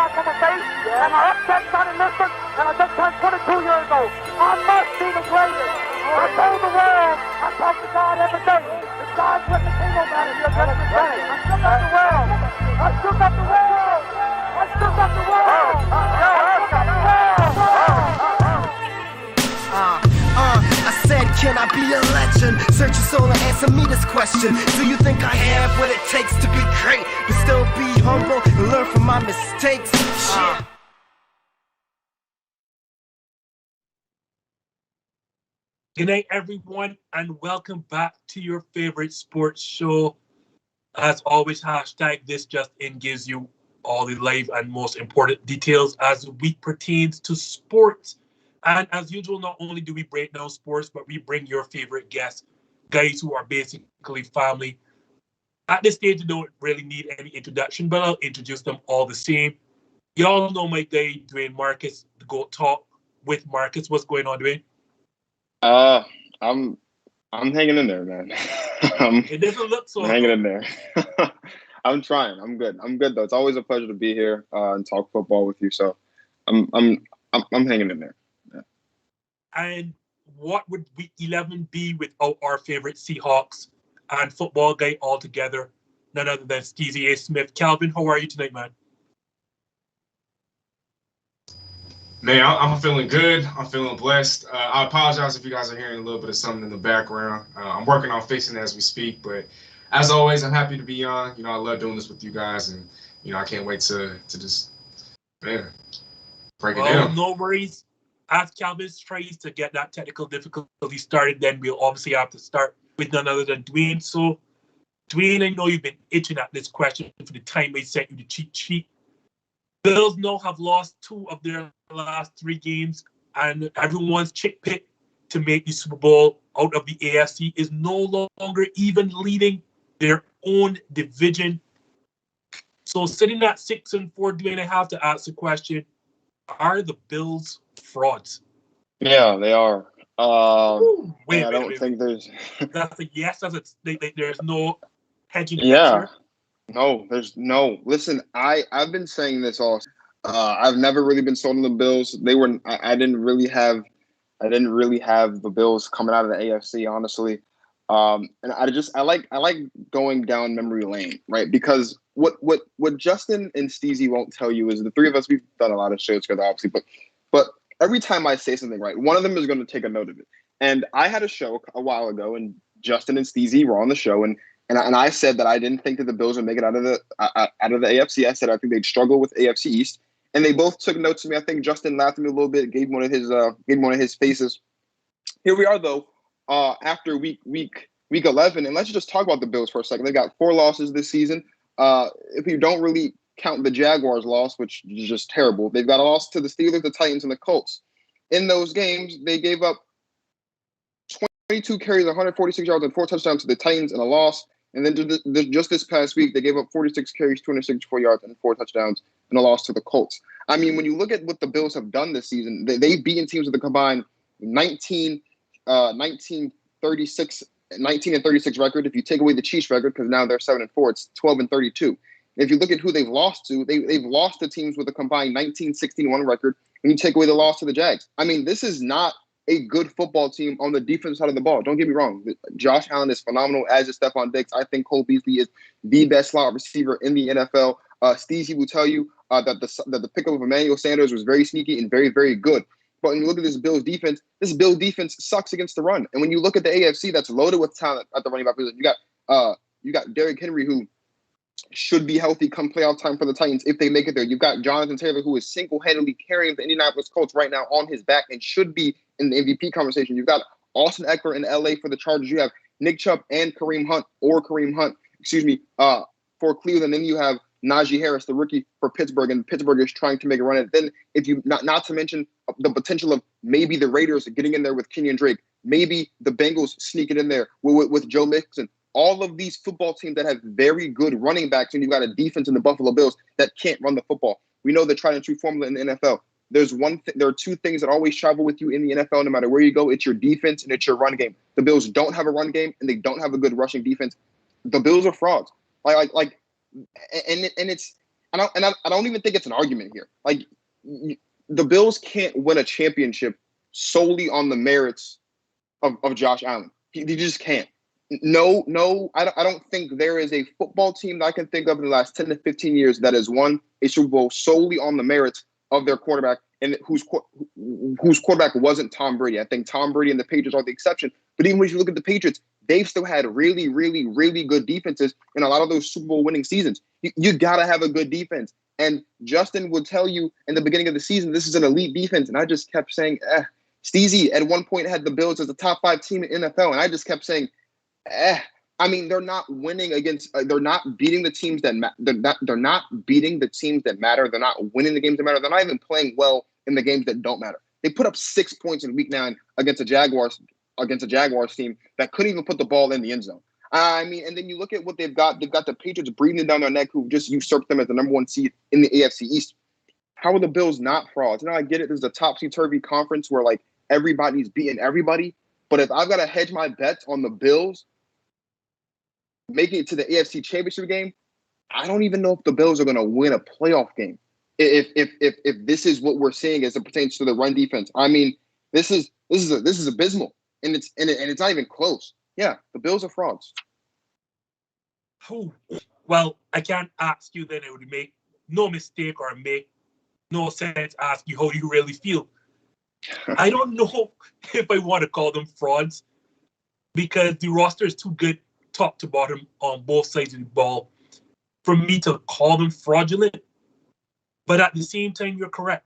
mark on the face, and I upset Sonny Liston, and I just turned 22 years old. I must be the greatest. I told the world, I talk to God every day. If God's with the king, no matter, he'll get us the day. I shook up the world. I shook up the world. I shook up the world. I said, can I be a legend? Search your soul and answer me this question. Do you think I have what it takes to be great, but still be humble and learn from my mistakes? Shit. Good night, everyone, and welcome back to your favorite sports show. As always, hashtag This Just In gives you all the live and most important details as the week pertains to sports. And as usual, not only do we break down sports, but we bring your favorite guests, guys who are basically family. At this stage, you don't really need any introduction, but I'll introduce them all the same. You all know my guy, Dwayne Marcus, the G.O.A.T Talk with Marcus. What's going on, Dwayne? I'm hanging in there, man. It doesn't look so. I'm hanging in there. I'm trying. I'm good. I'm good though. It's always a pleasure to be here and talk football with you. So I'm hanging in there. Yeah. And what would week 11 be without our favorite Seahawks and football guy altogether? None other than Steezy A. Smith. Calvin, how are you tonight, man? Man, I'm feeling good. I'm feeling blessed. I apologize if you guys are hearing a little bit of something in the background. I'm working on fixing it as we speak, but as always, I'm happy to be on. You know, I love doing this with you guys, and you know, I can't wait to just break it down. No worries. As Calvin tries to get that technical difficulty started, then we'll obviously have to start with none other than Dwayne. So, Dwayne, I know you've been itching at this question for the time I sent you the cheat sheet. Bills now have lost 2 of their last 3 games, and everyone's chick pick to make the Super Bowl out of the AFC is no longer even leading their own division. So sitting at 6-4, Dwayne, I have to ask the question, are the Bills frauds? Yeah, they are. Wait, I don't think there's... That's a yes. There's no hedging. Yeah. No, there's no. Listen, I've been saying this all. I've never really been sold on the Bills. I didn't really have the Bills coming out of the AFC, honestly. And I like going down memory lane, right? Because what Justin and Steezy won't tell you is the three of us, we've done a lot of shows together, obviously, but every time I say something, right, one of them is going to take a note of it. And I had a show a while ago, and Justin and Steezy were on the show, and I said that I didn't think that the Bills would make it out of the AFC. I said I think they'd struggle with AFC East, and they both took notes of me. I think Justin laughed at me a little bit, gave one of his faces. Here we are though, after week 11, and let's just talk about the Bills for a second. They got 4 losses this season. If you don't really count the Jaguars loss, which is just terrible, they've got a loss to the Steelers, the Titans, and the Colts. In those games, they gave up 22 carries, 146 yards, and 4 touchdowns to the Titans, and a loss. And then just this past week, they gave up 46 carries, 264 yards, and 4 touchdowns, and a loss to the Colts. I mean, when you look at what the Bills have done this season, they've beaten teams with a combined 19 and 36 record. If you take away the Chiefs record, because now they're 7-4, it's 12-32. If you look at who they've lost to, they've lost to teams with a combined 19-16-1 record. When you take away the loss to the Jags, I mean, this is not a good football team on the defensive side of the ball. Don't get me wrong. Josh Allen is phenomenal, as is Stephon Diggs. I think Cole Beasley is the best slot receiver in the NFL. Steezy will tell you that the pickup of Emmanuel Sanders was very sneaky and very, very good. But when you look at this Bills defense sucks against the run. And when you look at the AFC, that's loaded with talent at the running back position. You got Derrick Henry, who should be healthy come playoff time for the Titans if they make it there. You've got Jonathan Taylor, who is single-handedly carrying the Indianapolis Colts right now on his back and should be in the MVP conversation. You've got Austin Eckler in LA for the Chargers. You have Nick Chubb and Kareem Hunt for Cleveland. Then you have Najee Harris, the rookie for Pittsburgh, and Pittsburgh is trying to make a run at it. Then if you not to mention the potential of maybe the Raiders getting in there with Kenyon Drake, maybe the Bengals sneaking in there with Joe Mixon. All of these football teams that have very good running backs, and you've got a defense in the Buffalo Bills that can't run the football. We know the tried and true formula in the NFL. There are 2 things that always travel with you in the NFL, no matter where you go. It's your defense and it's your run game. The Bills don't have a run game and they don't have a good rushing defense. The Bills are frauds. And I don't even think it's an argument here. Like, the Bills can't win a championship solely on the merits of Josh Allen. They just can't. No, I don't think there is a football team that I can think of in the last 10 to 15 years that has won a Super Bowl solely on the merits of their quarterback, and whose quarterback wasn't Tom Brady. I think Tom Brady and the Patriots are the exception. But even when you look at the Patriots, they've still had really, really, really good defenses in a lot of those Super Bowl winning seasons. You got to have a good defense. And Justin would tell you in the beginning of the season, this is an elite defense. And I just kept saying, Steezy at one point had the Bills as a top 5 team in NFL. And I just kept saying, I mean, they're not winning against, they're not beating the teams that they're not beating the teams that matter. They're not winning the games that matter. They're not even playing well in the games that don't matter. They put up 6 points in Week 9 against a Jaguars team that couldn't even put the ball in the end zone. I mean, and then you look at what they've got. They've got the Patriots breathing down their neck, who just usurped them as the number 1 seed in the AFC East. How are the Bills not frauds? I get it. There's a topsy-turvy conference where, like, everybody's beating everybody. But if I've got to hedge my bets on the Bills making it to the AFC Championship game, I don't even know if the Bills are going to win a playoff game. If this is what we're seeing as it pertains to the run defense, I mean, this is abysmal, and it's not even close. Yeah, the Bills are frauds. Well, I can't ask you then. It would make no mistake or make no sense ask you how you really feel. I don't know if I want to call them frauds because the roster is too good top to bottom on both sides of the ball for me to call them fraudulent. But at the same time, you're correct.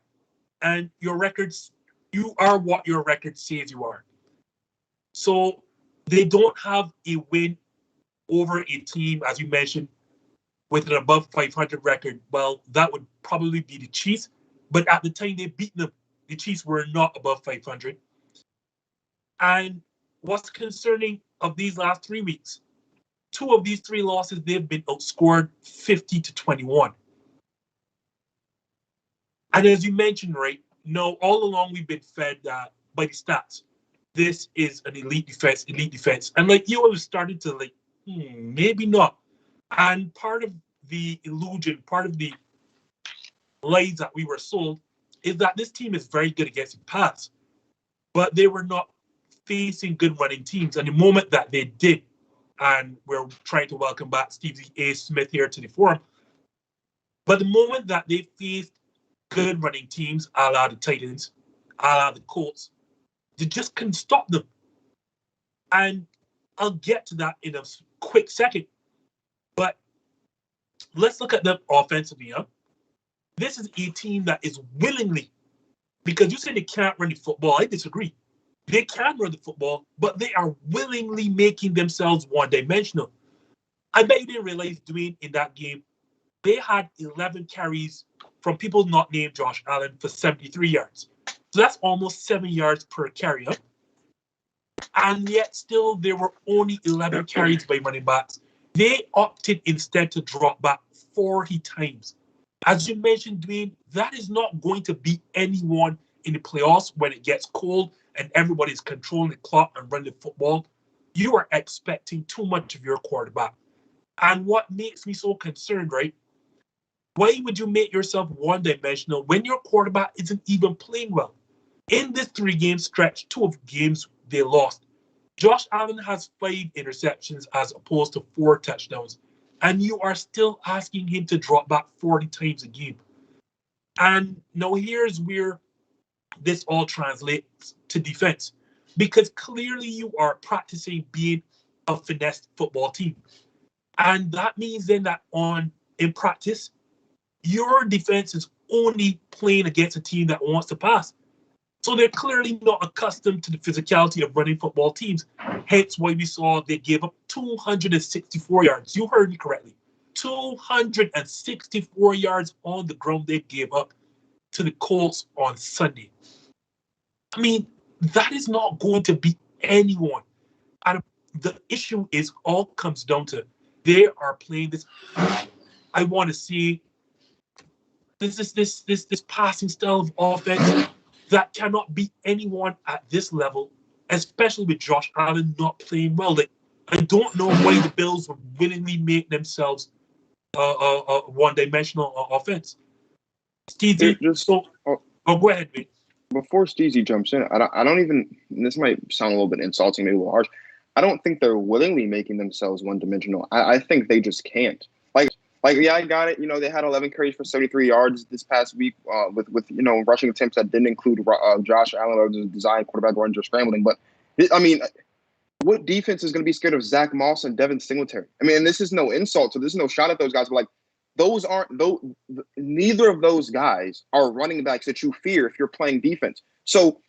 And your records, you are what your record says you are. So they don't have a win over a team, as you mentioned, with an above 500 record. Well, that would probably be the Chiefs. But at the time they beat them, the Chiefs were not above 500. And what's concerning of these last 3 weeks, 2 of these 3 losses, they've been outscored 50-21. And as you mentioned, right, no, all along we've been fed by the stats. This is an elite defense. And like you, I was starting to like, maybe not. And part of the illusion, part of the lies that we were sold is that this team is very good against the pass. But they were not facing good running teams. And the moment that they did, and we're trying to welcome back Steezy A. Smith here to the forum, but the moment that they faced good running teams, a la the Titans, a la the Colts, they just couldn't stop them. And I'll get to that in a quick second. But let's look at them offensively. This is a team that is willingly, because you say they can't run the football, I disagree. They can run the football, but they are willingly making themselves one-dimensional. I bet you didn't realize, Dwayne, in that game, they had 11 carries from people not named Josh Allen for 73 yards. So that's almost 7 yards per carry. And yet still there were only 11 carries by running backs. They opted instead to drop back 40 times. As you mentioned, Dwayne, that is not going to beat anyone in the playoffs when it gets cold and everybody's controlling the clock and running the football. You are expecting too much of your quarterback. And what makes me so concerned, right? Why would you make yourself one-dimensional when your quarterback isn't even playing well? In this 3-game stretch, 2 of games they lost, Josh Allen has 5 interceptions as opposed to 4 touchdowns. And you are still asking him to drop back 40 times a game. And now here's where this all translates to defense. Because clearly you are practicing being a finesse football team. And that means then that in practice, your defense is only playing against a team that wants to pass. So they're clearly not accustomed to the physicality of running football teams. Hence why we saw they gave up 264 yards. You heard me correctly. 264 yards on the ground they gave up to the Colts on Sunday. I mean, that is not going to beat anyone. And the issue is all comes down to they are playing this. I want to see this passing style of offense that cannot beat anyone at this level, especially with Josh Allen not playing well. Like, I don't know why the Bills would willingly make themselves one-dimensional offense. Here, Steezy, go ahead, mate. Before Steezy jumps in, I don't even. This might sound a little bit insulting, maybe a little harsh. I don't think they're willingly making themselves one-dimensional. I think they just can't. Yeah, I got it. They had 11 carries for 73 yards this past week with rushing attempts that didn't include Josh Allen or the design quarterback run just scrambling. But I mean, what defense is going to be scared of Zach Moss and Devin Singletary? I mean, and this is no insult, so this is no shot at those guys. But neither of those guys are running backs that you fear if you're playing defense. So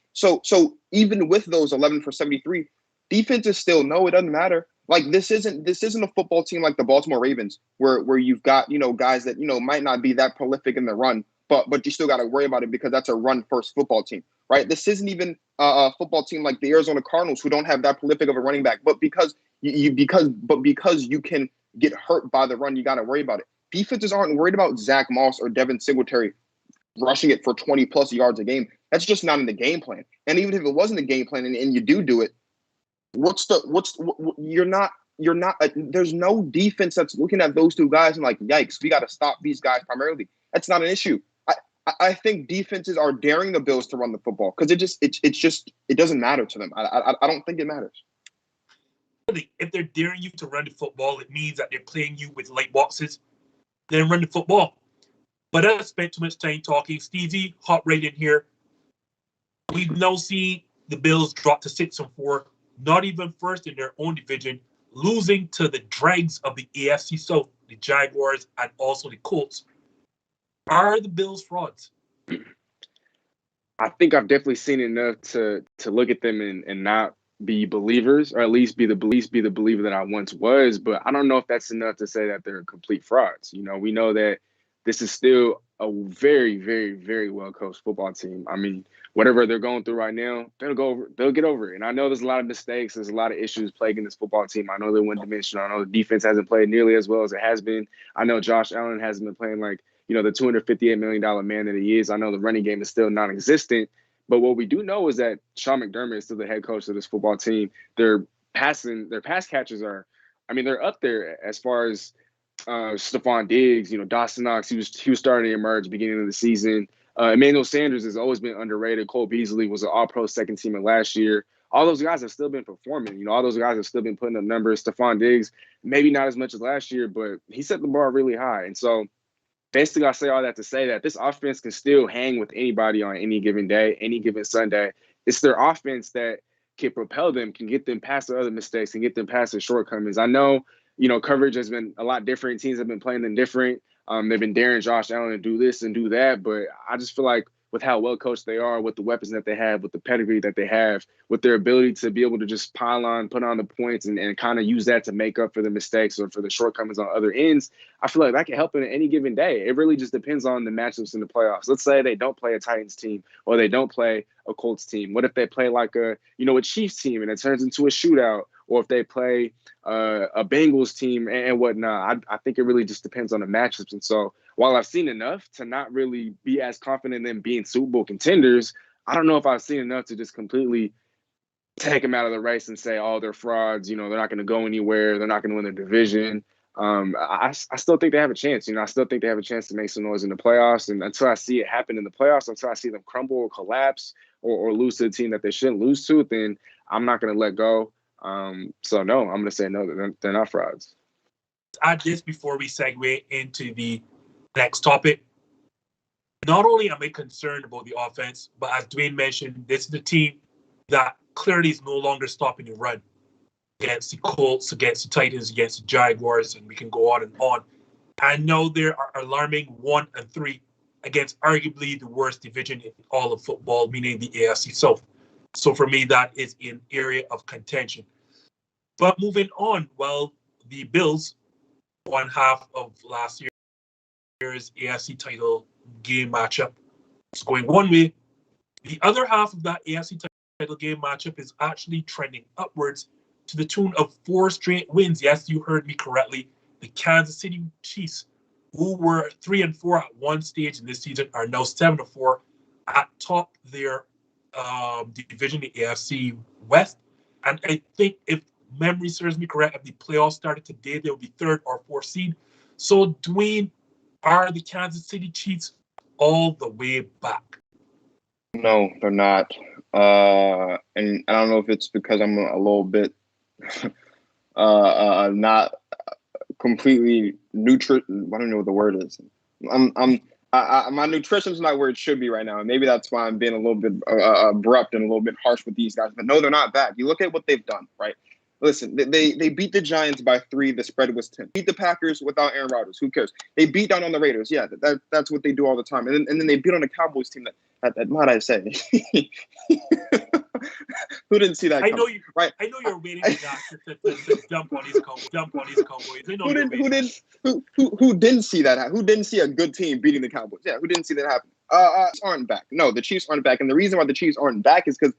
even with those 11 for 73, defenses still know it doesn't matter. This isn't a football team like the Baltimore Ravens where you've got guys that might not be that prolific in the run, but you still got to worry about it because that's a run first football team, right? This isn't even a football team like the Arizona Cardinals who don't have that prolific of a running back, but because you can get hurt by the run, you got to worry about it. Defenses aren't worried about Zach Moss or Devin Singletary rushing it for 20 plus yards a game. That's just not in the game plan. And even if it wasn't the game plan and you do it, you're not there's no defense that's looking at those two guys and like, yikes, we got to stop these guys primarily. That's not an issue. I think defenses are daring the Bills to run the football because it doesn't matter to them. I don't think it matters. If they're daring you to run the football, it means that they're playing you with light boxes. Then run the football. But I spent too much time talking. Steezy, hop right in here. We've now seen the Bills drop to 6-4, not even first in their own division, losing to the dregs of the AFC South, the Jaguars, and also the Colts. Are the Bills frauds? I think I've definitely seen enough to look at them and not be believers, or at least be the believer that I once was. But I don't know if that's enough to say that they're complete frauds. We know that this is still a very, very, very well coached football team. I mean, whatever they're going through right now, they'll get over it. And I know there's a lot of mistakes, there's a lot of issues plaguing this football team. I know they're one-dimensional. I know the defense hasn't played nearly as well as it has been. I know Josh Allen hasn't been playing like the $258 million man that he is. I know the running game is still non-existent. But what we do know is that Sean McDermott is still the head coach of this football team. Their pass catchers are, they're up there as far as Stephon Diggs, Dawson Knox. He was starting to emerge beginning of the season. Emmanuel Sanders has always been underrated. Cole Beasley was an all-pro second teamer last year. All those guys have still been performing. All those guys have still been putting up numbers. Stephon Diggs, maybe not as much as last year, but he set the bar really high. And so basically, I say all that to say that this offense can still hang with anybody on any given day, any given Sunday. It's their offense that can propel them, can get them past their other mistakes, and get them past their shortcomings. I know, coverage has been a lot different. Teams have been playing them different. They've been daring Josh Allen to do this and do that. But I just feel like with how well coached they are, with the weapons that they have, with the pedigree that they have, with their ability to be able to just pile on, put on the points and kind of use that to make up for the mistakes or for the shortcomings on other ends, I feel like that can help in any given day. It really just depends on the matchups in the playoffs. Let's say they don't play a Titans team or they don't play a Colts team. What if they play like a Chiefs team and it turns into a shootout? Or if they play a Bengals team and whatnot. I think it really just depends on the matchups. And so while I've seen enough to not really be as confident in being Super Bowl contenders, I don't know if I've seen enough to just completely take them out of the race and say, oh, they're frauds. They're not going to go anywhere. They're not going to win their division. I still think they have a chance. I still think they have a chance to make some noise in the playoffs. And until I see it happen in the playoffs, until I see them crumble or collapse or lose to a team that they shouldn't lose to, then I'm not going to let go. So no, I'm going to say no, they're not frauds. Add this before we segue into the next topic. Not only am I concerned about the offense, but as Dwayne mentioned, this is the team that clearly is no longer stopping the run against the Colts, against the Titans, against the Jaguars, and we can go on and on. I know there are alarming 1-3 against arguably the worst division in all of football, meaning the AFC South. So for me, that is an area of contention. But moving on, the Bills, one half of last year's AFC title game matchup, is going one way. The other half of that AFC title game matchup is actually trending upwards to the tune of 4 straight wins. Yes, you heard me correctly. The Kansas City Chiefs, who were 3-4 at one stage in this season, are now 7-4 at top their division, the AFC West. And I think if memory serves me correct, if the playoffs started today, they will be 3rd or 4th seed. So, Dwayne, are the Kansas City Chiefs all the way back? No, they're not. And I don't know if it's because I'm a little bit not completely nutrient. I don't know what the word is. My nutrition's not where it should be right now, and maybe that's why I'm being a little bit abrupt and a little bit harsh with these guys. But no, they're not back. You look at what they've done, right? Listen, they beat the Giants by 3. The spread was 10. Beat the Packers without Aaron Rodgers. Who cares? They beat down on the Raiders. Yeah, that's what they do all the time. And then they beat on the Cowboys team that might I say. Who didn't see that coming? I know you. Right? I know you're waiting for that to dump on these Cowboys. I know Who didn't see that? Who didn't see a good team beating the Cowboys? Yeah, who didn't see that happen? Aren't back. No, the Chiefs aren't back, and the reason why the Chiefs aren't back is because,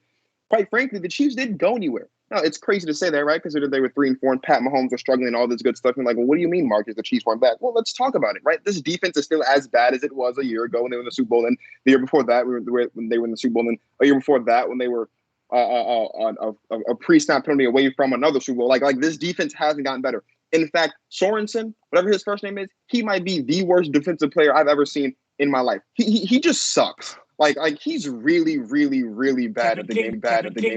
quite frankly, the Chiefs didn't go anywhere. Now, it's crazy to say that, right? Because they were 3-4, and Pat Mahomes was struggling and all this good stuff. And like, well, what do you mean, Marcus? The Chiefs weren't back? Well, let's talk about it, right? This defense is still as bad as it was a year ago when they were in the Super Bowl, and the year before that when they were in the Super Bowl, and a year before that when they were a pre-snap penalty away from another Super Bowl. Like this defense hasn't gotten better. In fact, Sorensen, whatever his first name is, he might be the worst defensive player I've ever seen in my life. He just sucks. Like he's really, really, really bad at the game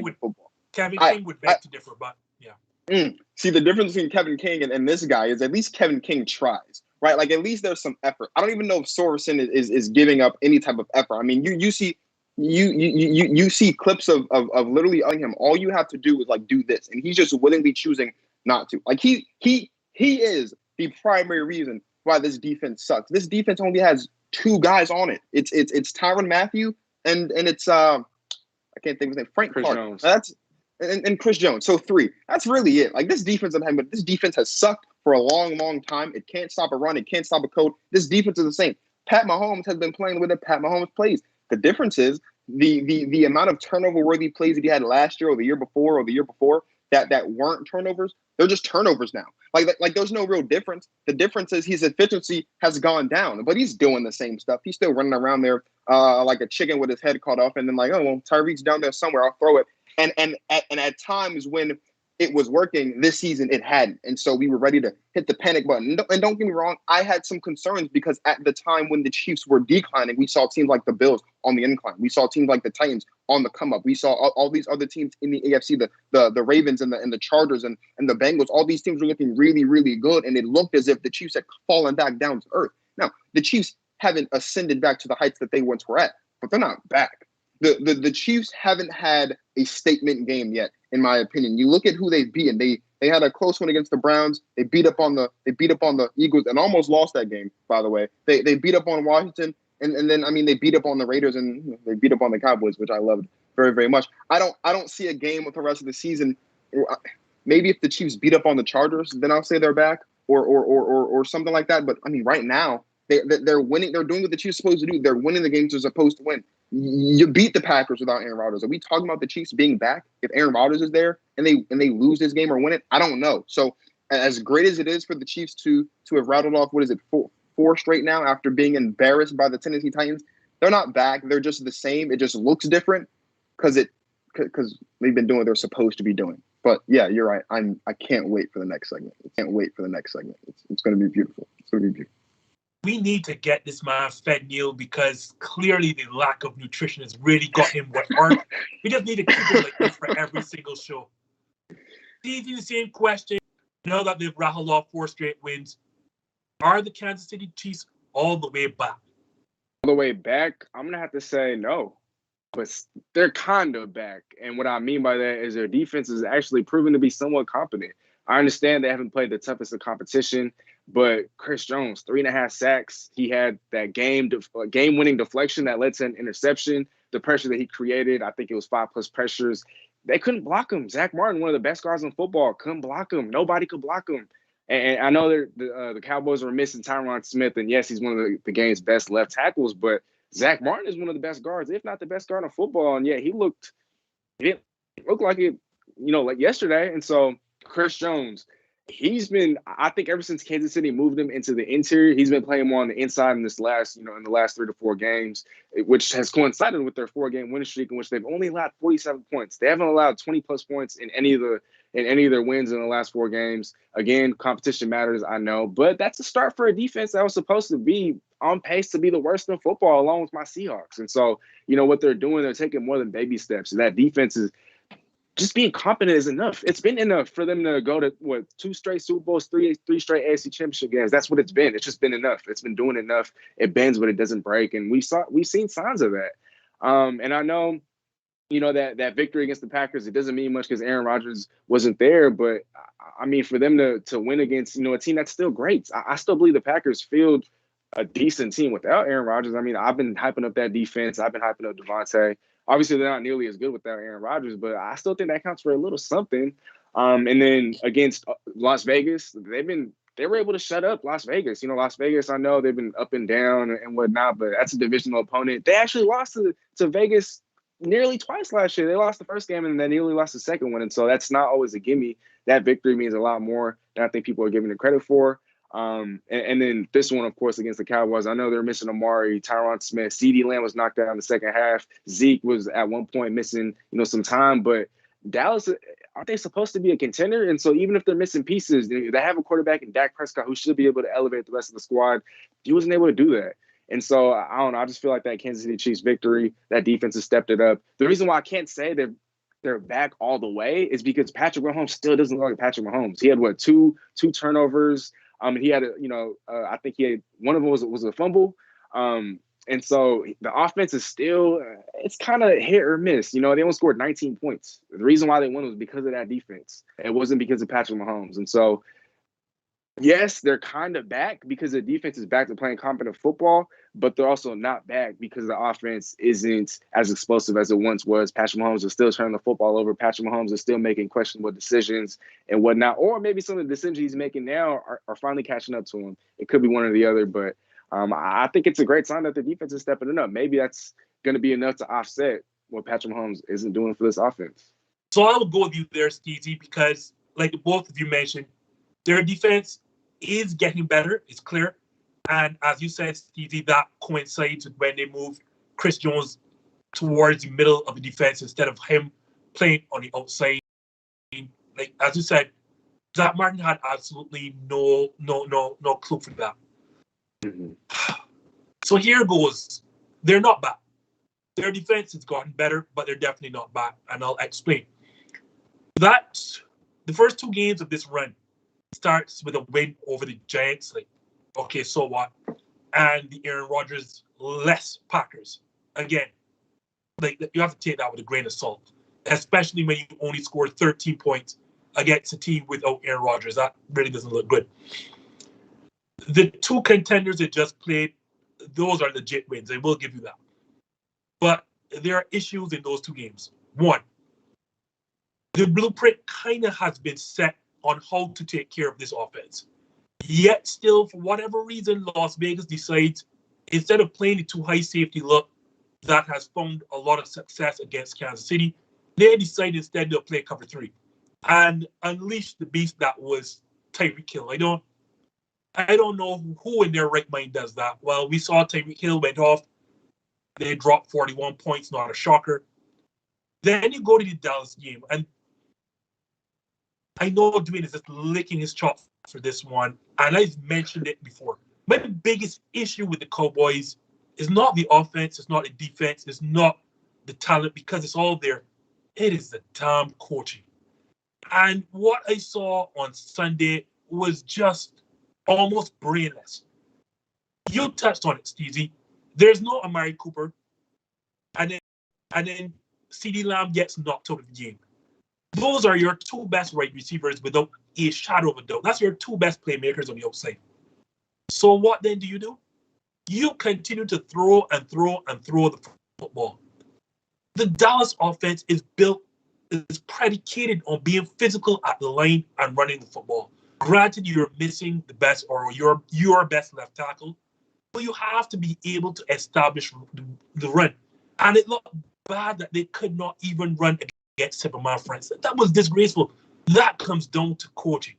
of football. Kevin King would beg to differ, but yeah. See, the difference between Kevin King and this guy is at least Kevin King tries, right? Like at least there's some effort. I don't even know if Sorensen is giving up any type of effort. I mean, you see clips of literally him. All you have to do is like do this, and he's just willingly choosing not to. Like he is the primary reason why this defense sucks. This defense only has 2 guys on it. It's Tyrann Mathieu and it's I can't think of his name. Frank Chris Clark. Jones. That's and Chris Jones. So 3. That's really it. Like this defense has sucked for a long, long time. It can't stop a run. It can't stop a code. This defense is the same. Pat Mahomes has been playing the way that Pat Mahomes plays. The difference is the amount of turnover-worthy plays that he had last year or the year before that weren't turnovers. They're just turnovers now. Like there's no real difference. The difference is his efficiency has gone down, but he's doing the same stuff. He's still running around there like a chicken with his head cut off, and then like, oh well, Tyreek's down there somewhere. I'll throw it. And at times when it was working this season, it hadn't. And so we were ready to hit the panic button. And don't get me wrong, I had some concerns because at the time when the Chiefs were declining, we saw teams like the Bills on the incline. We saw teams like the Titans on the come up. We saw all these other teams in the AFC, the Ravens and the Chargers and the Bengals. All these teams were looking really, really good. And it looked as if the Chiefs had fallen back down to earth. Now, the Chiefs haven't ascended back to the heights that they once were at, but they're not back. The Chiefs haven't had a statement game yet, in my opinion. You look at who they've beaten. They had a close one against the Browns. They beat up on the Eagles and almost lost that game, by the way. They beat up on Washington and then they beat up on the Raiders and they beat up on the Cowboys, which I loved very, very much. I don't see a game with the rest of the season. Maybe if the Chiefs beat up on the Chargers, then I'll say they're back or something like that. But I mean, right now they're winning. They're doing what the Chiefs are supposed to do. They're winning the games they're supposed to win. You beat the Packers without Aaron Rodgers. Are we talking about the Chiefs being back if Aaron Rodgers is there and they lose this game or win it? I don't know. So as great as it is for the Chiefs to have rattled off, what is it, four straight now after being embarrassed by the Tennessee Titans, they're not back. They're just the same. It just looks different because they've been doing what they're supposed to be doing. But yeah, you're right. I can't wait for the next segment. It's going to be beautiful. It's going to be beautiful. We need to get this man fed meal because clearly the lack of nutrition has really got him what aren't. We just need to keep him like this for every single show. Stevie, the same question. Now that they've rattled off 4 straight wins, are the Kansas City Chiefs all the way back? All the way back? I'm going to have to say no. But they're kind of back. And what I mean by that is their defense is actually proven to be somewhat competent. I understand they haven't played the toughest of competition, but Chris Jones, 3.5 sacks. He had that game-winning deflection that led to an interception. The pressure that he created, I think it was 5+ pressures. They couldn't block him. Zach Martin, one of the best guards in football, couldn't block him. Nobody could block him. And I know the Cowboys were missing Tyron Smith, and yes, he's one of the game's best left tackles, but Zach Martin is one of the best guards, if not the best guard in football. And yeah, it looked like it, like yesterday. And so Chris Jones, he's been, I think ever since Kansas City moved him into the interior, he's been playing more on the inside in this last, in the last 3 to 4 games, which has coincided with their 4-game winning streak in which they've only allowed 47 points. They haven't allowed 20+ points in any of in any of their wins in the last 4 games. Again, competition matters, I know, but that's a start for a defense that was supposed to be on pace to be the worst in football, along with my Seahawks. And so, what they're doing, they're taking more than baby steps. And that defense is just being competent is enough. It's been enough for them to go to 2 straight Super Bowls, three straight AFC Championship games. That's what it's been. It's just been enough. It's been doing enough. It bends, but it doesn't break. And we've seen signs of that. And I know, that victory against the Packers, it doesn't mean much because Aaron Rodgers wasn't there. But I mean, for them to win against, a team that's still great, I still believe the Packers field a decent team without Aaron Rodgers. I mean, I've been hyping up that defense. I've been hyping up Davante. Obviously, they're not nearly as good without Aaron Rodgers, but I still think that counts for a little something. And then against Las Vegas, they were able to shut up Las Vegas. Las Vegas, I know they've been up and down and whatnot, but that's a divisional opponent. They actually lost to Vegas nearly twice last year. They lost the first game and they nearly lost the second one. And so that's not always a gimme. That victory means a lot more than I think people are giving it credit for. And then this one, of course, against the Cowboys, I know they're missing Amari, Tyron Smith, CeeDee Lamb was knocked out in the second half. Zeke was at one point missing, some time, but Dallas, aren't they supposed to be a contender? And so even if they're missing pieces, they have a quarterback in Dak Prescott who should be able to elevate the rest of the squad. He wasn't able to do that. And so I don't know. I just feel like that Kansas City Chiefs victory, that defense has stepped it up. The reason why I can't say they're back all the way is because Patrick Mahomes still doesn't look like Patrick Mahomes. He had two turnovers. He had I think he had one of them was a fumble. And so the offense is still, it's kind of hit or miss. They only scored 19 points. The reason why they won was because of that defense. It wasn't because of Patrick Mahomes. And so, yes, they're kind of back because the defense is back to playing competent football, but they're also not back because the offense isn't as explosive as it once was. Patrick Mahomes is still turning the football over. Patrick Mahomes is still making questionable decisions and whatnot. Or maybe some of the decisions he's making now are finally catching up to him. It could be one or the other, but I think it's a great sign that the defense is stepping it up. Maybe that's going to be enough to offset what Patrick Mahomes isn't doing for this offense. So I will go with you there, Steezy, because like both of you mentioned, their defense is getting better. It's clear. And as you said, Steezy, that coincides with when they moved Chris Jones towards the middle of the defense instead of him playing on the outside. Like, as you said, Zach Martin had absolutely no clue for that. Mm-hmm. So here goes. They're not bad. Their defense has gotten better, but they're definitely not bad. And I'll explain. That's the first 2 games of this run starts with a win over the Giants. Like, okay, so what? And the Aaron Rodgers less Packers. Again, like you have to take that with a grain of salt, especially when you only scored 13 points against a team without Aaron Rodgers. That really doesn't look good. The 2 contenders that just played, those are legit wins. I will give you that. But there are issues in those 2 games. One, the blueprint kind of has been set on how to take care of this offense. Yet still, for whatever reason, Las Vegas decides, instead of playing the 2 high safety look that has found a lot of success against Kansas City, they decide instead to play cover 3 and unleash the beast that was Tyreek Hill. I don't know who in their right mind does that. Well, we saw Tyreek Hill went off. They dropped 41 points, not a shocker. Then you go to the Dallas game, and I know Dwayne is just licking his chops for this one, and I've mentioned it before. My biggest issue with the Cowboys is not the offense, it's not the defense, it's not the talent, because it's all there. It is the damn coaching. And what I saw on Sunday was just almost brainless. You touched on it, Steezy. There's no Amari Cooper, and then CeeDee Lamb gets knocked out of the game. Those are your 2 best wide receivers without a shadow of a doubt. That's your 2 best playmakers on the outside. So what then do? You continue to throw and throw and throw the football. The Dallas offense is predicated on being physical at the line and running the football. Granted, you're missing the best or your best left tackle, but you have to be able to establish the run. And it looked bad that they could not even run against Superman, for instance. That was disgraceful. That comes down to coaching.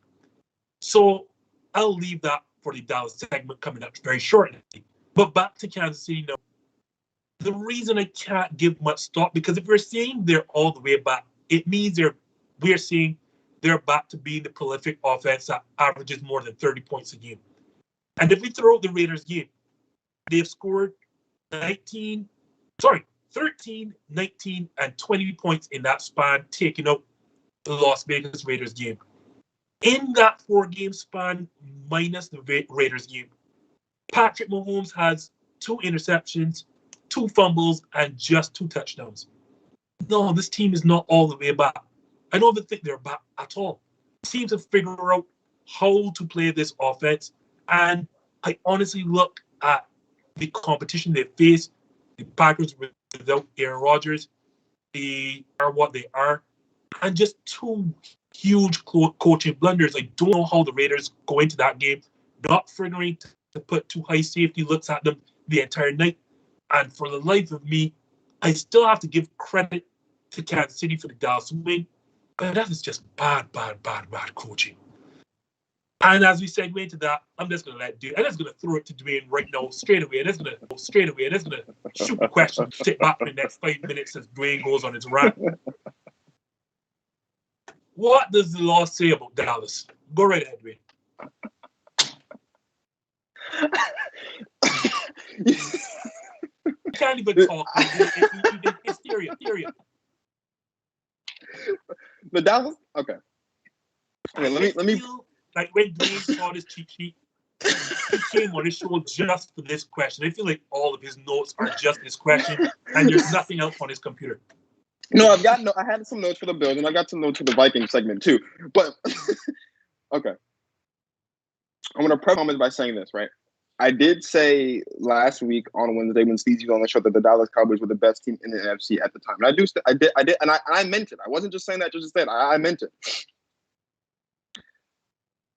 So I'll leave that for the Dallas segment coming up very shortly. But back to Kansas City now. The reason I can't give much thought, because if we're saying they're all the way back, it means we're seeing they're back to being the prolific offense that averages more than 30 points a game. And if we throw out the Raiders game, they've scored 13, 19, and 20 points in that span, taking out the Las Vegas Raiders game. In that 4-game span, minus the Raiders game, Patrick Mahomes has 2 interceptions, 2 fumbles, and just 2 touchdowns. No, this team is not all the way back. I don't even think they're back at all. Teams have figured out how to play this offense, and I honestly look at the competition they face. The Packers without Aaron Rodgers, they are what they are, and just 2 huge coaching blunders. I don't know how the Raiders go into that game, not figuring to put 2 high safety looks at them the entire night. And for the life of me, I still have to give credit to Kansas City for the Dallas win, but that is just bad coaching. And as we segue into that, I'm just going to let Dwayne. I'm just going to throw it to Dwayne right now, straight away. I'm just going to shoot the question, sit back for the next 5 minutes as Dwayne goes on his rant. What does the law say about Dallas? Go right ahead, Dwayne. You can't even talk. It's hysteria. The Dallas? Okay, let me like when Dwayne saw this cheat sheet, he came on his show just for this question. I feel like all of his notes are just this question, and there's nothing else on his computer. No, I had some notes for the Bills, and I got some notes for the Vikings segment too. But okay, I'm gonna preface by saying this, right? I did say last week on Wednesday when Steezy was on the show that the Dallas Cowboys were the best team in the NFC at the time, and I did, and I meant it. I wasn't just saying that just to say it. I meant it.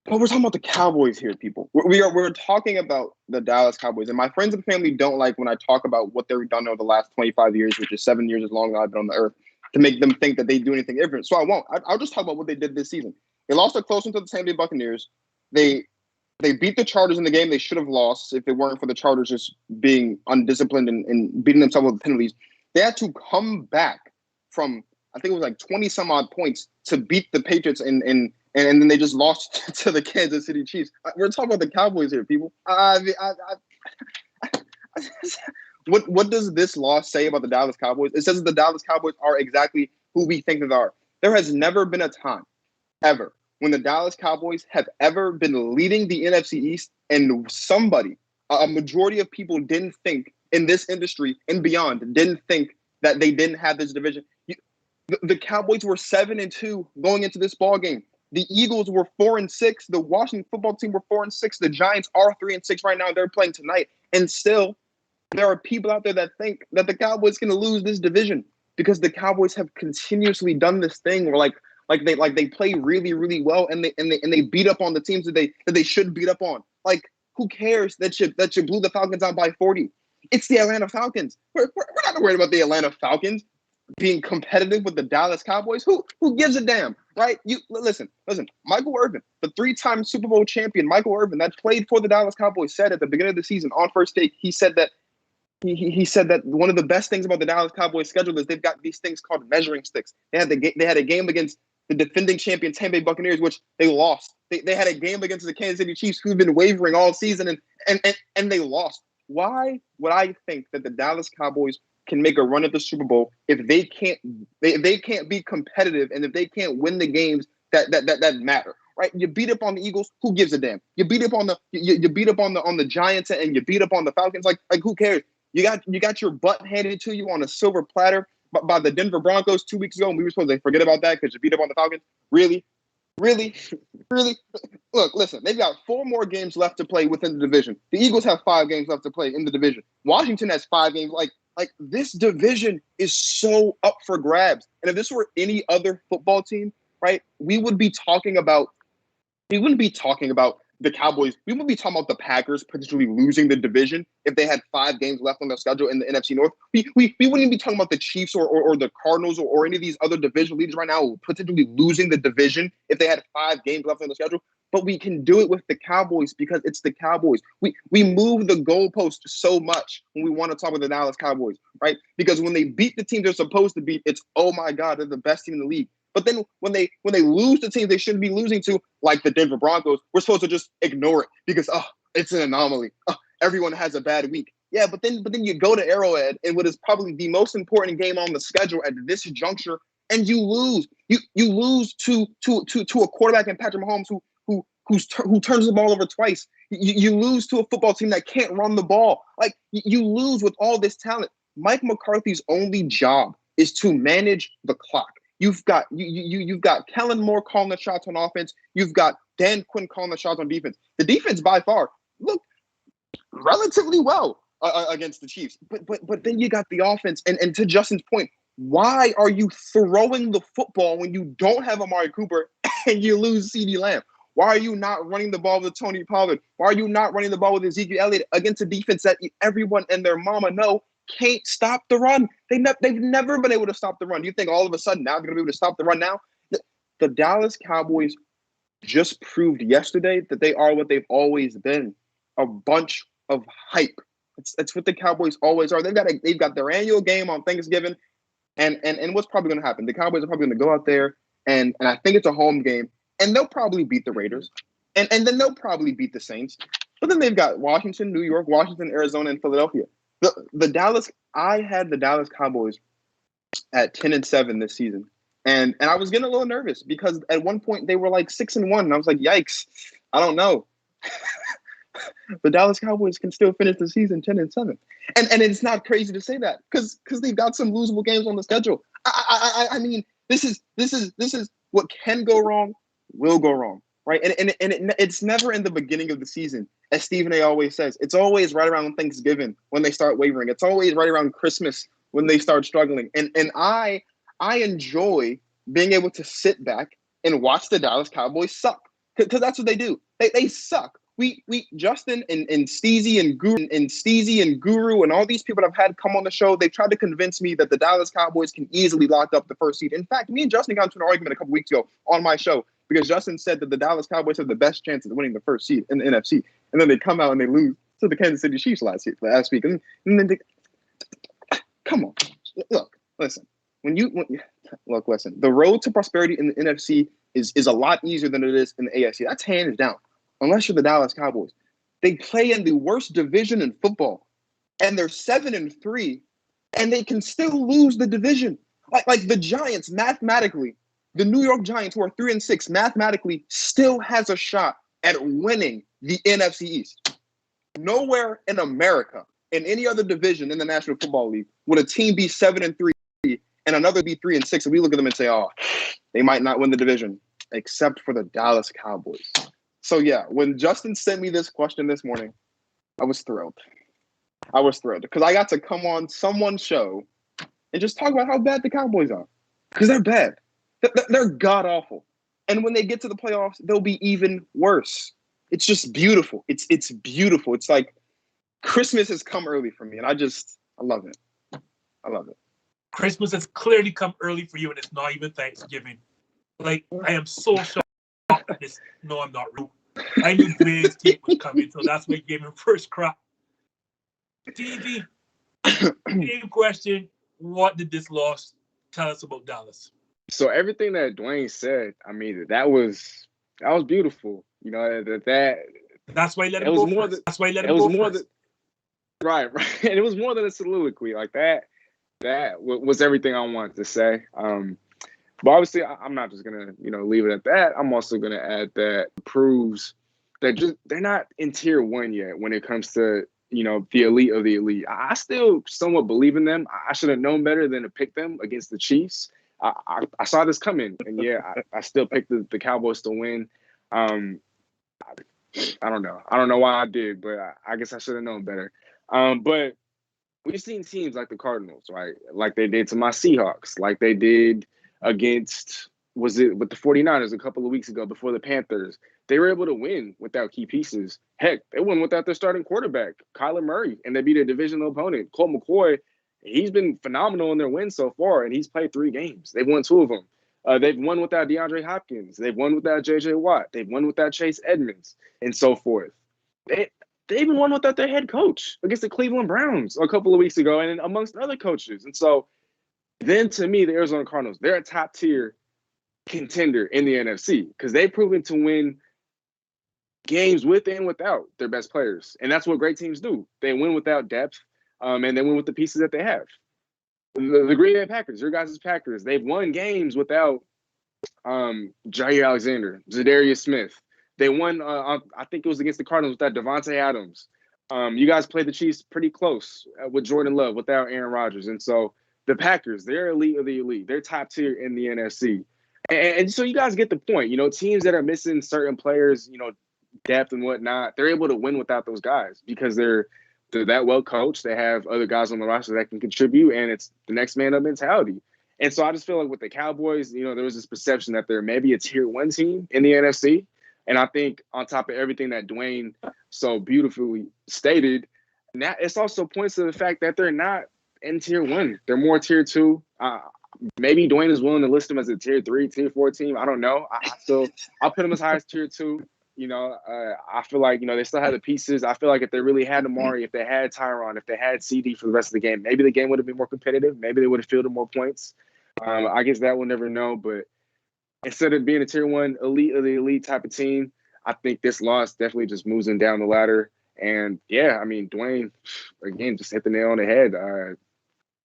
But we're talking about the Cowboys here, people. We're talking about the Dallas Cowboys, and my friends and family don't like when I talk about what they've done over the last 25 years, which is 7 years as long as I've been on the earth, to make them think that they do anything different. So I won't. I'll just talk about what they did this season. They lost a close one to the Tampa Bay Buccaneers. They beat the Chargers in the game they should have lost if it weren't for the Chargers just being undisciplined and beating themselves with penalties. They had to come back from, I think it was like 20-some-odd points to beat the Patriots, and then they just lost to the Kansas City Chiefs. We're talking about the Cowboys here, people. What does this loss say about the Dallas Cowboys? It says that the Dallas Cowboys are exactly who we think they are. There has never been a time, ever, when the Dallas Cowboys have ever been leading the NFC East and a majority of people didn't think in this industry and beyond, didn't think that they didn't have this division. The Cowboys were 7-2 going into this ball game. The Eagles were 4-6. The Washington football team were 4-6. The Giants are 3-6 right now. They're playing tonight. And still, there are people out there that think that the Cowboys can lose this division because the Cowboys have continuously done this thing where they play really, really well and they beat up on the teams that they should beat up on. Like, who cares that you blew the Falcons out by 40? It's the Atlanta Falcons. We're not worried about the Atlanta Falcons being competitive with the Dallas Cowboys. Who gives a damn, right? You listen. Michael Irvin, the 3-time Super Bowl champion, Michael Irvin, that played for the Dallas Cowboys, said at the beginning of the season on First Take, he said that one of the best things about the Dallas Cowboys schedule is they've got these things called measuring sticks. They had a game against the defending champion Tampa Bay Buccaneers, which they lost. They had a game against the Kansas City Chiefs, who've been wavering all season, and they lost. Why would I think that the Dallas Cowboys can make a run at the Super Bowl if they can't be competitive and if they can't win the games that matter, right? You beat up on the Eagles, who gives a damn? You beat up on the Giants and you beat up on the Falcons, like who cares? You got your butt handed to you on a silver platter by the Denver Broncos 2 weeks ago, and we were supposed to forget about that because you beat up on the Falcons. Really? Look, listen, they've got 4 more games left to play within the division. The Eagles have 5 games left to play in the division. Washington has 5 games. Like this division is so up for grabs. And if this were any other football team, right, we wouldn't be talking about the Cowboys. We would be talking about the Packers potentially losing the division if they had 5 games left on their schedule in the NFC North. We wouldn't even be talking about the Chiefs or the Cardinals or any of these other division leaders right now potentially losing the division if they had 5 games left on the schedule. But we can do it with the Cowboys because it's the Cowboys. We move the goalpost so much when we want to talk about the Dallas Cowboys, right? Because when they beat the team they're supposed to beat, it's, oh my God, they're the best team in the league. But then when they lose to teams they shouldn't be losing to, like the Denver Broncos, we're supposed to just ignore it because it's an anomaly. Everyone has a bad week. Yeah, but then you go to Arrowhead in what is probably the most important game on the schedule at this juncture, and you lose. You lose to a quarterback in Patrick Mahomes who turns the ball over twice. You lose to a football team that can't run the ball. Like, you lose with all this talent. Mike McCarthy's only job is to manage the clock. You've got Kellen Moore calling the shots on offense. You've got Dan Quinn calling the shots on defense. The defense by far looked relatively well against the Chiefs. But then you got the offense. And to Justin's point, why are you throwing the football when you don't have Amari Cooper and you lose CeeDee Lamb? Why are you not running the ball with Tony Pollard? Why are you not running the ball with Ezekiel Elliott against a defense that everyone and their mama know can't stop the run? They've never been able to stop the run. Do you think all of a sudden now they're going to be able to stop the run now? The Dallas Cowboys just proved yesterday that they are what they've always been, a bunch of hype. It's what the Cowboys always are. They've got their annual game on Thanksgiving, and what's probably going to happen? The Cowboys are probably going to go out there, and I think it's a home game, and they'll probably beat the Raiders, and then they'll probably beat the Saints. But then they've got Washington, New York, Washington, Arizona, and Philadelphia. I had the Dallas Cowboys at 10-7 this season, and I was getting a little nervous because at one point they were like 6-1, and I was like, yikes, I don't know. The Dallas Cowboys can still finish the season 10-7, and it's not crazy to say that because they've got some losable games on the schedule. I mean, this is what can go wrong, will go wrong, right? And it's never in the beginning of the season, as Stephen A. always says. It's always right around Thanksgiving when they start wavering. It's always right around Christmas when they start struggling. And I enjoy being able to sit back and watch the Dallas Cowboys suck because that's what they do. They suck. We Justin and Steezy and Guru and all these people that I've had come on the show, they've tried to convince me that the Dallas Cowboys can easily lock up the first seed. In fact, me and Justin got into an argument a couple weeks ago on my show because Justin said that the Dallas Cowboys have the best chance of winning the first seed in the NFC. And then they come out and they lose to the Kansas City Chiefs last week. And then come on. Look, listen. Listen. The road to prosperity in the NFC is a lot easier than it is in the AFC. That's hands down. Unless you're the Dallas Cowboys. They play in the worst division in football, and they're 7-3, and they can still lose the division. Like the Giants, mathematically, the New York Giants, who are 3-6, mathematically still has a shot at winning the NFC East. Nowhere in America, in any other division in the National Football League, would a team be 7-3 and another be 3-6, and we look at them and say, oh, they might not win the division, except for the Dallas Cowboys. So, yeah, when Justin sent me this question this morning, I was thrilled. Because I got to come on someone's show and just talk about how bad the Cowboys are. Because they're bad. They're god-awful. And when they get to the playoffs, they'll be even worse. It's just beautiful. It's beautiful. It's like Christmas has come early for me, and I love it. I love it. Christmas has clearly come early for you, and it's not even Thanksgiving. Like, I am so shocked at this. No, I'm not rude. I knew Dwayne's team was coming, so that's why I gave him first crack. TV, same question. What did this loss tell us about Dallas? So everything that Dwayne said, I mean, that was beautiful. You know, that's why I let him go first. That's why I let him go first. Right. And it was more than a soliloquy. Like that was everything I wanted to say. But obviously, I'm not just gonna, leave it at that. I'm also gonna add that proves that they're not in tier 1 yet when it comes to, the elite of the elite. I still somewhat believe in them. I should have known better than to pick them against the Chiefs. I saw this coming, and I still picked the Cowboys to win. I don't know. I don't know why I did, but I guess I should have known better. But we've seen teams like the Cardinals, right? Like they did to my Seahawks, like they did against, with the 49ers a couple of weeks ago before the Panthers. They were able to win without key pieces. Heck, they won without their starting quarterback, Kyler Murray, and they beat a divisional opponent. Colt McCoy, he's been phenomenal in their wins so far, and he's played 3 games. They've won 2 of them. They've won without DeAndre Hopkins. They've won without J.J. Watt. They've won without Chase Edmonds, and so forth. They even won without their head coach against the Cleveland Browns a couple of weeks ago, and amongst other coaches. And so then, to me, the Arizona Cardinals, they're a top-tier contender in the NFC because they've proven to win games with and without their best players. And that's what great teams do. They win without depth, and they win with the pieces that they have. The Green Bay Packers, your guys' Packers, they've won games without Jair Alexander, Zadarius Smith. They won, I think it was against the Cardinals without Davante Adams. You guys played the Chiefs pretty close with Jordan Love without Aaron Rodgers. And so the Packers, they're elite of the elite. They're top tier in the NFC. And so you guys get the point. You know, teams that are missing certain players, you know, depth and whatnot, they're able to win without those guys because they're that well coached. They have other guys on the roster that can contribute, and it's the next man up mentality. And so I just feel like with the Cowboys, you know, there was this perception that they're maybe a tier 1 team in the NFC. And I think on top of everything that Dwayne so beautifully stated, now it's also points to the fact that they're not in tier 1. They're more tier 2. Maybe Dwayne is willing to list them as a tier 3, tier 4 team. I don't know. I'll put them as high as tier 2. You know, I feel like, you know, they still have the pieces. I feel like if they really had Amari, if they had Tyron, if they had CD for the rest of the game, maybe the game would have been more competitive. Maybe they would have fielded more points. I guess that we'll never know. But instead of being a tier 1 elite of the elite type of team, I think this loss definitely just moves them down the ladder. And, yeah, I mean, Dwayne, again, just hit the nail on the head.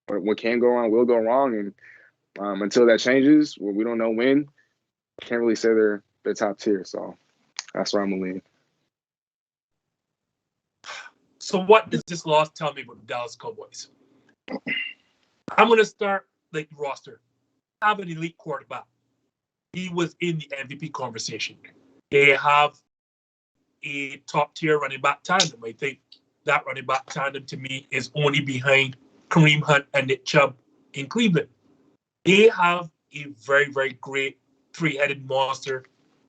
What can go wrong will go wrong. And until that changes, well, we don't know when. Can't really say they're top tier. So that's where I'm going to lean. So what does this loss tell me about the Dallas Cowboys? I'm going to start like the roster. They have an elite quarterback. He was in the MVP conversation. They have a top-tier running back tandem. I think that running back tandem to me is only behind Kareem Hunt and Nick Chubb in Cleveland. They have a very, very great three-headed monster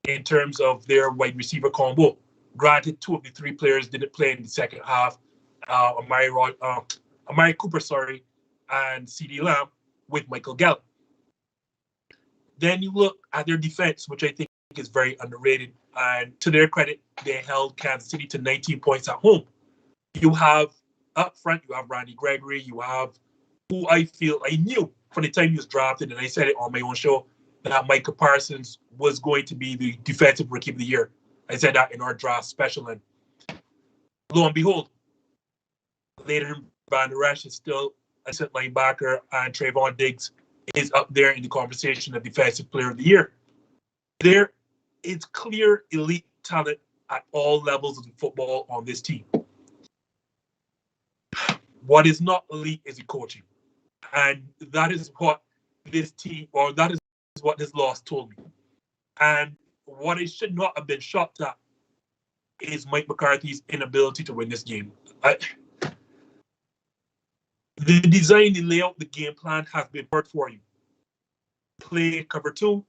in terms of their wide receiver combo. Granted, 2 of the 3 players didn't play in the second half. Amari Cooper, and CeeDee Lamb with Michael Gallup. Then you look at their defense, which I think is very underrated. And to their credit, they held Kansas City to 19 points at home. You have up front, you have Randy Gregory. You have who I knew from the time he was drafted, and I said it on my own show, that Micah Parsons was going to be the defensive rookie of the year. I said that in our draft special, and lo and behold, later Van Der Esch is still a set linebacker, and Trayvon Diggs is up there in the conversation of defensive player of the year. There is clear elite talent at all levels of the football on this team. What is not elite is the coaching. And that is what this team, or that is what this loss told me. And what I should not have been shocked at is Mike McCarthy's inability to win this game. The design, the layout, the game plan has been worked for you. Play cover 2,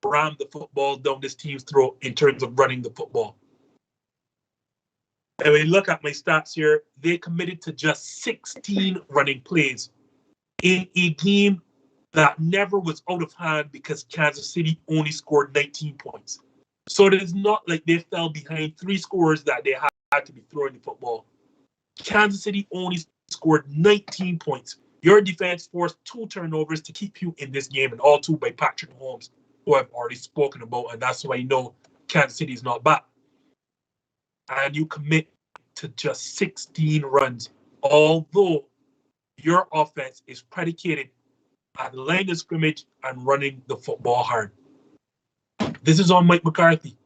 ram the football down this team's throat in terms of running the football. And when you look at my stats here, they committed to just 16 running plays in a game that never was out of hand because Kansas City only scored 19 points. So it is not like they fell behind 3 scores that they had to be throwing the football. Kansas City only scored 19 points. Your defense forced 2 turnovers to keep you in this game, and all 2 by Patrick Mahomes, who I've already spoken about, and that's why I know Kansas City is not bad. And you commit to just 16 runs, although your offense is predicated at the line of scrimmage and running the football hard. This is on Mike McCarthy.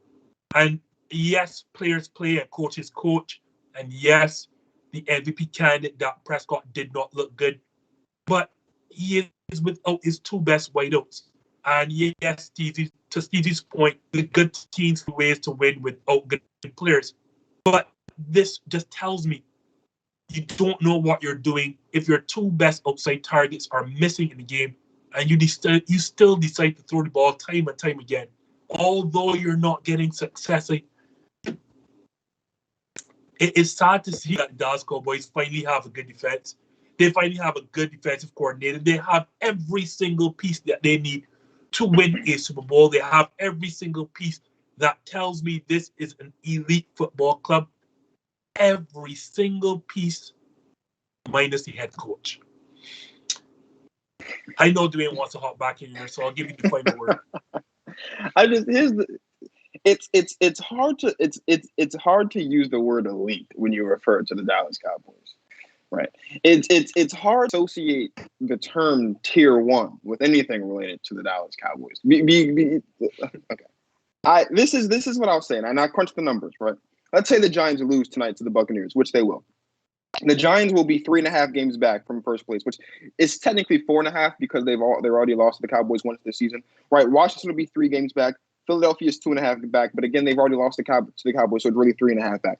And yes, players play and coaches coach. And yes, the MVP candidate, Dak Prescott, did not look good. But he is without his 2 best wideouts. And yes, to Steezy's point, the good teams find ways to win without good players. But this just tells me you don't know what you're doing if your 2 best outside targets are missing in the game and you still decide to throw the ball time and time again. Although you're not getting success, it is sad to see that the Dallas Cowboys finally have a good defense. They finally have a good defensive coordinator. They have every single piece that they need to win a Super Bowl. They have every single piece that tells me this is an elite football club. Every single piece minus the head coach. I know Dwayne wants to hop back in here, so I'll give you the final word. It's hard to use the word elite when you refer to the Dallas Cowboys, right? It's hard to associate the term tier 1 with anything related to the Dallas Cowboys. Okay, this is what I was saying, and I crunched the numbers, right? Let's say the Giants lose tonight to the Buccaneers, which they will. The Giants will be 3.5 games back from first place, which is technically 4.5 because they're already lost to the Cowboys once this season, right? Washington will be 3 games back. Philadelphia is 2.5 back, but again, they've already lost to the Cowboys, so it's really 3.5 back.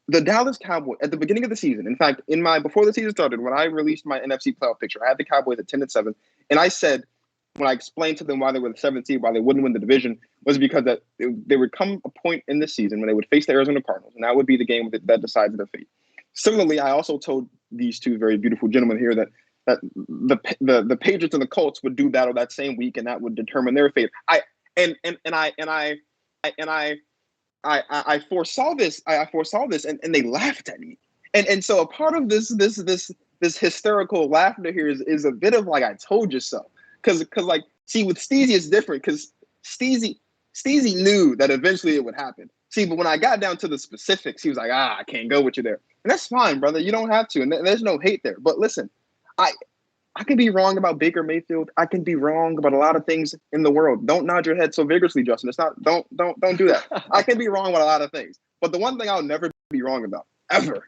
The Dallas Cowboys at the beginning of the season, in fact, before the season started, when I released my NFC playoff picture, I had the Cowboys at 10-7, and I said when I explained to them why they were the 7th seed, why they wouldn't win the division, was because that there would come a point in this season when they would face the Arizona Cardinals, and that would be the game that decides their fate. Similarly, I also told these two very beautiful gentlemen here that the Patriots and the Colts would do battle that same week, and that would determine their fate. I foresaw this. I foresaw this, and they laughed at me. And so a part of this hysterical laughter here is a bit of like I told you so. Because like, see, with Steezy it's different because Steezy knew that eventually it would happen. See, but when I got down to the specifics, he was like, I can't go with you there. And that's fine, brother. You don't have to. And there's no hate there. But listen, I can be wrong about Baker Mayfield. I can be wrong about a lot of things in the world. Don't nod your head so vigorously, Justin. It's not. Don't do that. I can be wrong about a lot of things. But the one thing I'll never be wrong about, ever,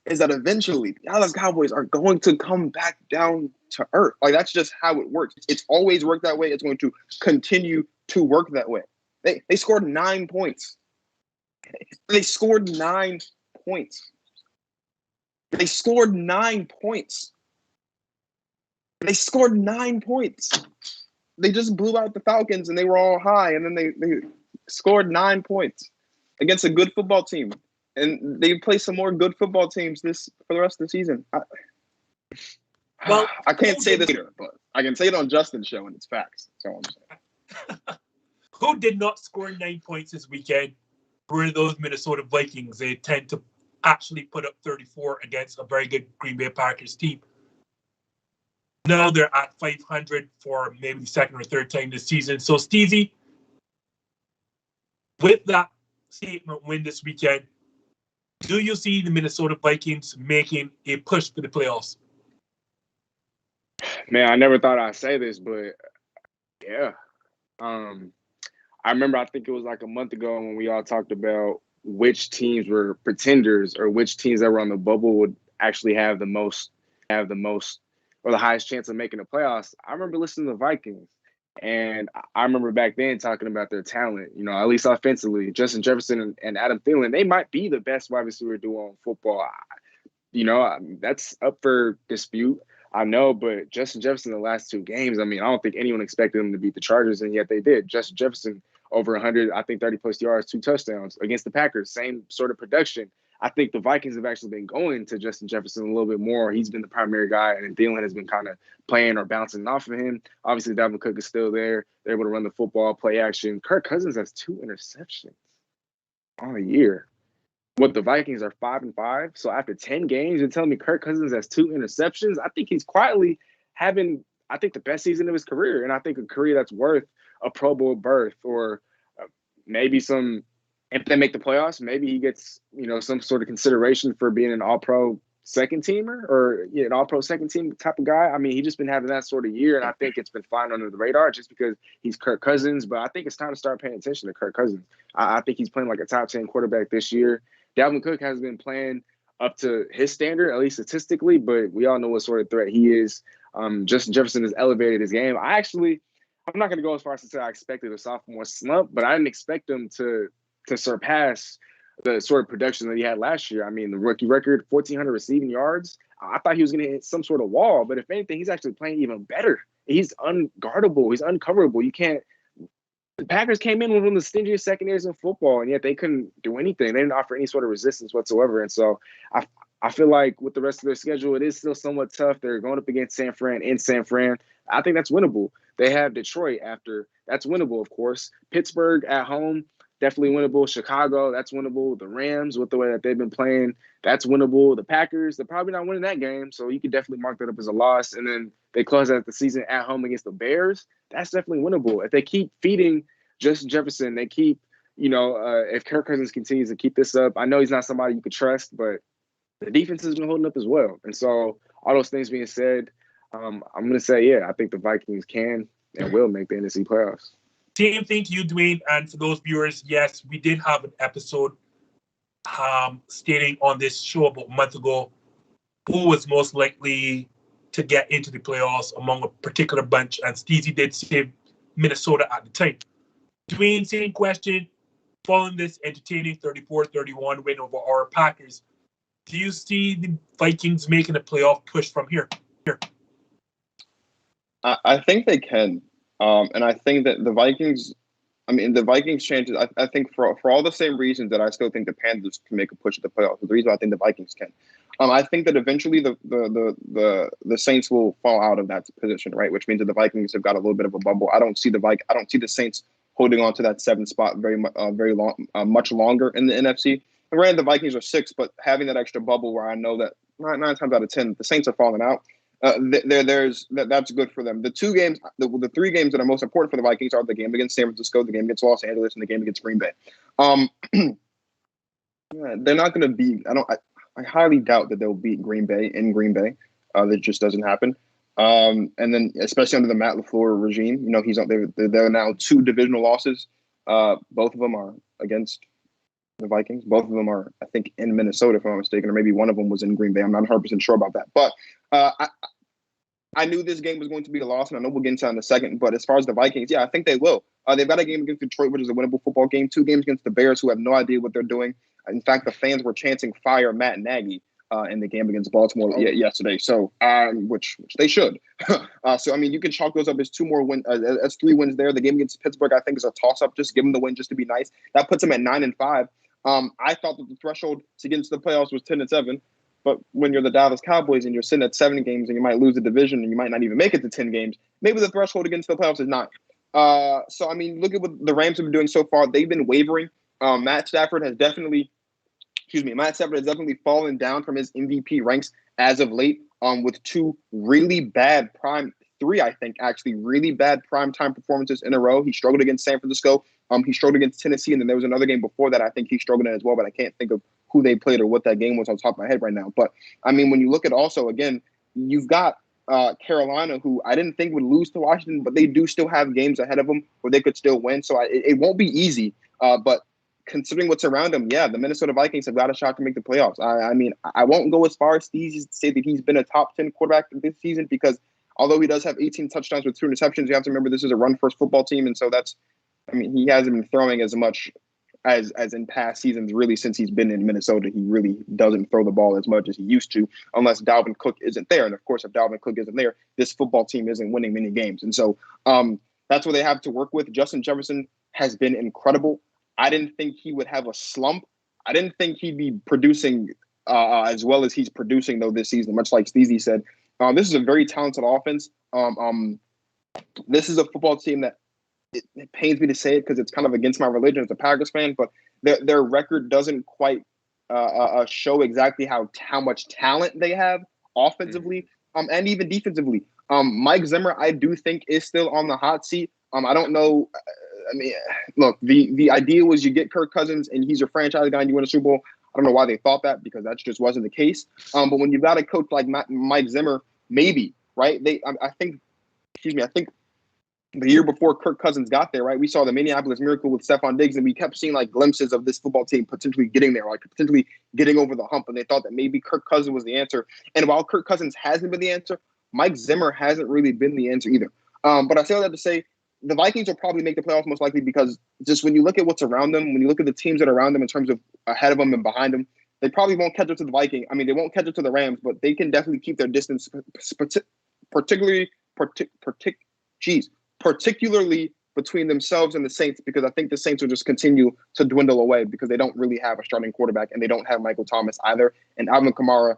is that eventually the Dallas Cowboys are going to come back down to earth. Like, that's just how it works. It's always worked that way. It's going to continue to work that way. They scored 9 points. They scored 9 points. They scored 9 points. They scored 9 points. They just blew out the Falcons, and they were all high, and then they scored 9 points against a good football team. And they play some more good football teams for the rest of the season. Well, I can't say this later, but I can say it on Justin's show, and it's facts. That's all I'm saying. Who did not score 9 points this weekend were those Minnesota Vikings. They tend to actually put up 34 against a very good Green Bay Packers team. Now they're at 500 for maybe the second or third time this season. So, Steezy, with that statement win this weekend, do you see the Minnesota Vikings making a push for the playoffs? Man, I never thought I'd say this, but yeah. I remember, I think it was like a month ago when we all talked about which teams were pretenders or which teams that were on the bubble would actually have the most or the highest chance of making the playoffs. I remember listening to the Vikings, and I remember back then talking about their talent, at least offensively. Justin Jefferson and Adam Thielen, they might be the best wide receiver duo in football. That's up for dispute. I know, but Justin Jefferson in the last 2 games, I don't think anyone expected them to beat the Chargers, and yet they did. Justin Jefferson over 100, I think 30-plus yards, 2 touchdowns against the Packers, same sort of production. I think the Vikings have actually been going to Justin Jefferson a little bit more. He's been the primary guy, and Thielen has been kind of playing or bouncing off of him. Obviously, Dalvin Cook is still there. They're able to run the football, play action. Kirk Cousins has 2 interceptions on a year. The Vikings are 5-5. So after 10 games, you're telling me Kirk Cousins has 2 interceptions? I think he's quietly having, the best season of his career. And I think a career that's worth a Pro Bowl berth or maybe if they make the playoffs, maybe he gets, some sort of consideration for being an all-pro second teamer or an all-pro second team type of guy. He's just been having that sort of year. And I think it's been flying under the radar just because he's Kirk Cousins. But I think it's time to start paying attention to Kirk Cousins. I think he's playing like a top 10 quarterback this year. Dalvin Cook has been playing up to his standard, at least statistically, but we all know what sort of threat he is. Justin Jefferson has elevated his game. I'm not going to go as far as to say I expected a sophomore slump, but I didn't expect him to surpass the sort of production that he had last year. The rookie record, 1,400 receiving yards. I thought he was going to hit some sort of wall, but if anything, he's actually playing even better. He's unguardable. He's uncoverable. The Packers came in with one of the stingiest secondaries in football, and yet they couldn't do anything. They didn't offer any sort of resistance whatsoever. And so I feel like with the rest of their schedule, it is still somewhat tough. They're going up against San Fran in San Fran. I think that's winnable. They have Detroit after. That's winnable, of course. Pittsburgh at home. definitely winnable. Chicago, that's winnable. The Rams, with the way that they've been playing, that's winnable. The Packers, they're probably not winning that game, so you could definitely mark that up as a loss. And then they close out the season at home against the Bears. That's definitely winnable. If they keep feeding Justin Jefferson, they keep, if Kirk Cousins continues to keep this up, I know he's not somebody you could trust, but the defense has been holding up as well. And so all those things being said, I'm going to say, yeah, I think the Vikings can and will make the NFC playoffs. Same thing to you, Dwayne. And for those viewers, yes, we did have an episode stating on this show about a month ago who was most likely to get into the playoffs among a particular bunch. And Steezy did say Minnesota at the time. Dwayne, same question. Following this entertaining 34-31 win over our Packers, do you see the Vikings making a playoff push from here? I think they can. And I think that the Vikings chances, I think for all the same reasons that I still think the Panthers can make a push at the playoffs. The reason I think the Vikings can. I think that eventually the Saints will fall out of that position, right? Which means that the Vikings have got a little bit of a bubble. I don't see the Saints holding on to that 7th spot much longer in the NFC. And granted, the Vikings are 6, but having that extra bubble where I know that 9 times out of 10 the Saints are falling out. That's good for them. The 2 games, the 3 games that are most important for the Vikings are the game against San Francisco, the game against Los Angeles, and the game against Green Bay. They're not going to beat. I highly doubt that they'll beat Green Bay in Green Bay. That just doesn't happen. And then, especially under the Matt LaFleur regime, they're now 2 divisional losses. Both of them are against the Vikings. Both of them are, I think, in Minnesota, if I'm not mistaken, or maybe one of them was in Green Bay. I'm not 100% sure about that. But I knew this game was going to be a loss, and I know we'll get into that in a second. But as far as the Vikings, yeah, I think they will. They've got a game against Detroit, which is a winnable football game. 2 games against the Bears, who have no idea what they're doing. In fact, the fans were chanting "Fire Matt Nagy" in the game against Baltimore yesterday. So, which they should. So, I mean, you can chalk those up as 2 more wins, as 3 wins there. The game against Pittsburgh, I think, is a toss-up. Just give them the win, just to be nice. That puts them at 9-5. I thought that the threshold to get into the playoffs was 10-7. But when you're the Dallas Cowboys and you're sitting at 7 games and you might lose the division and you might not even make it to 10 games, maybe the threshold against the playoffs is 9. So, I mean, look at what the Rams have been doing so far. They've been wavering. Matt Stafford has definitely fallen down from his MVP ranks as of late, with 2 really bad really bad primetime performances in a row. He struggled against San Francisco. He struggled against Tennessee, and then there was another game before that I think he struggled in as well, but I can't think of who they played or what that game was on top of my head right now. But, I mean, when you look at also, again, you've got Carolina, who I didn't think would lose to Washington, but they do still have games ahead of them where they could still win. So it won't be easy, but considering what's around them, yeah, the Minnesota Vikings have got a shot to make the playoffs. I mean, I won't go as far as Steezy to say that he's been a top 10 quarterback this season, because although he does have 18 touchdowns with 2 interceptions, you have to remember this is a run-first football team, and so he hasn't been throwing as much as in past seasons, really, since he's been in Minnesota. He really doesn't throw the ball as much as he used to, unless Dalvin Cook isn't there. And, of course, if Dalvin Cook isn't there, this football team isn't winning many games. And so that's what they have to work with. Justin Jefferson has been incredible. I didn't think he would have a slump. I didn't think he'd be producing as well as he's producing, though, this season, much like Steezy said. This is a very talented offense. This is a football team that it pains me to say it because it's kind of against my religion as a Packers fan, but their record doesn't quite show exactly how much talent they have offensively and even defensively. Mike Zimmer, I do think, is still on the hot seat. I don't know. I mean, look, the idea was you get Kirk Cousins and he's your franchise guy and you win a Super Bowl. I don't know why they thought that, because that just wasn't the case. But when you've got a coach like Mike Zimmer, maybe, right? I think the year before Kirk Cousins got there, right, we saw the Minneapolis Miracle with Stephon Diggs, and we kept seeing like glimpses of this football team potentially getting there, like potentially getting over the hump. And they thought that maybe Kirk Cousins was the answer. And while Kirk Cousins hasn't been the answer, Mike Zimmer hasn't really been the answer either. But I say all that to say, the Vikings will probably make the playoffs most likely, because just when you look at what's around them, when you look at the teams that are around them in terms of ahead of them and behind them, they probably won't catch up to the Vikings. I mean, they won't catch up to the Rams, but they can definitely keep their distance, particularly between themselves and the Saints, because I think the Saints will just continue to dwindle away because they don't really have a starting quarterback and they don't have Michael Thomas either. And Alvin Kamara,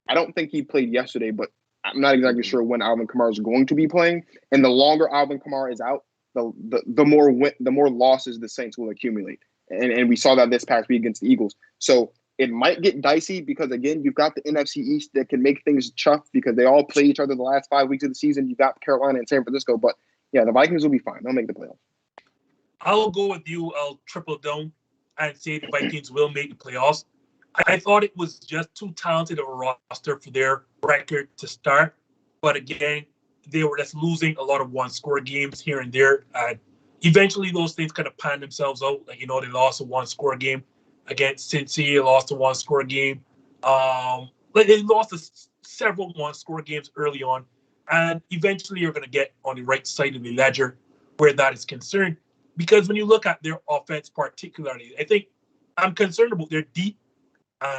I don't think he played yesterday, but I'm not exactly sure when Alvin Kamara is going to be playing. And the longer Alvin Kamara is out, the more losses the Saints will accumulate. And we saw that this past week against the Eagles. So it might get dicey because, again, you've got the NFC East that can make things tough because they all play each other the last 5 weeks of the season. You've got Carolina and San Francisco. But, yeah, the Vikings will be fine. They'll make the playoffs. I'll go with you. I'll triple down and say the Vikings will make the playoffs. I thought it was just too talented of a roster for their record to start. But again, they were just losing a lot of one-score games here and there. And eventually those things kind of panned themselves out. Like, they lost a one-score game against Cincy. They lost a one-score game. They lost several one-score games early on. And eventually you're going to get on the right side of the ledger where that is concerned. Because when you look at their offense particularly, I think I'm concerned about their deep.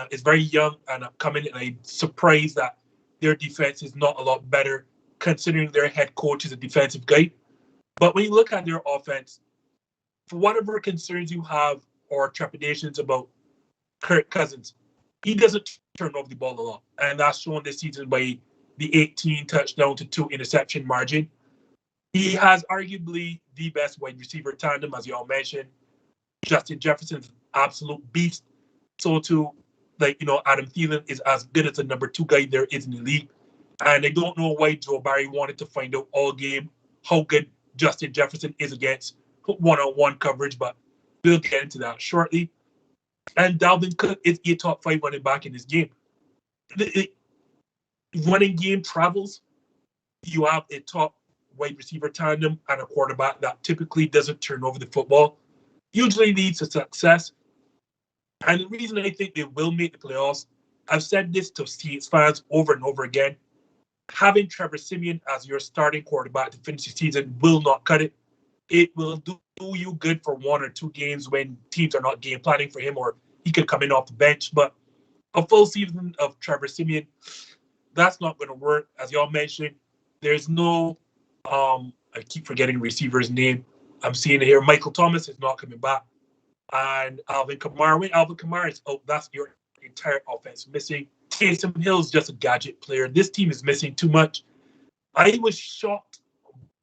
It's very young and upcoming, and I'm surprised that their defense is not a lot better considering their head coach is a defensive guy. But when you look at their offense, for whatever concerns you have or trepidations about Kirk Cousins, he doesn't turn over the ball a lot. And that's shown this season by the 18 touchdown to 2 interception margin. He has arguably the best wide receiver tandem, as you all mentioned. Justin Jefferson's an absolute beast. So too, Adam Thielen is as good as the number 2 guy there is in the league. And I don't know why Joe Barry wanted to find out all game how good Justin Jefferson is against one-on-one coverage, but we'll get into that shortly. And Dalvin Cook is a top 5 running back in this game. The running game travels. You have a top wide receiver tandem and a quarterback that typically doesn't turn over the football. Usually leads to success. And the reason I think they will make the playoffs, I've said this to Saints fans over and over again, having Trevor Siemian as your starting quarterback to finish the season will not cut it. It will do you good for 1 or 2 games when teams are not game planning for him or he could come in off the bench. But a full season of Trevor Siemian, that's not going to work. As y'all mentioned, there's no, I keep forgetting receiver's name. I'm seeing it here. Michael Thomas is not coming back. And Alvin Kamara, when Alvin Kamara is out, that's your entire offense missing. Taysom Hill is just a gadget player. This team is missing too much. I was shocked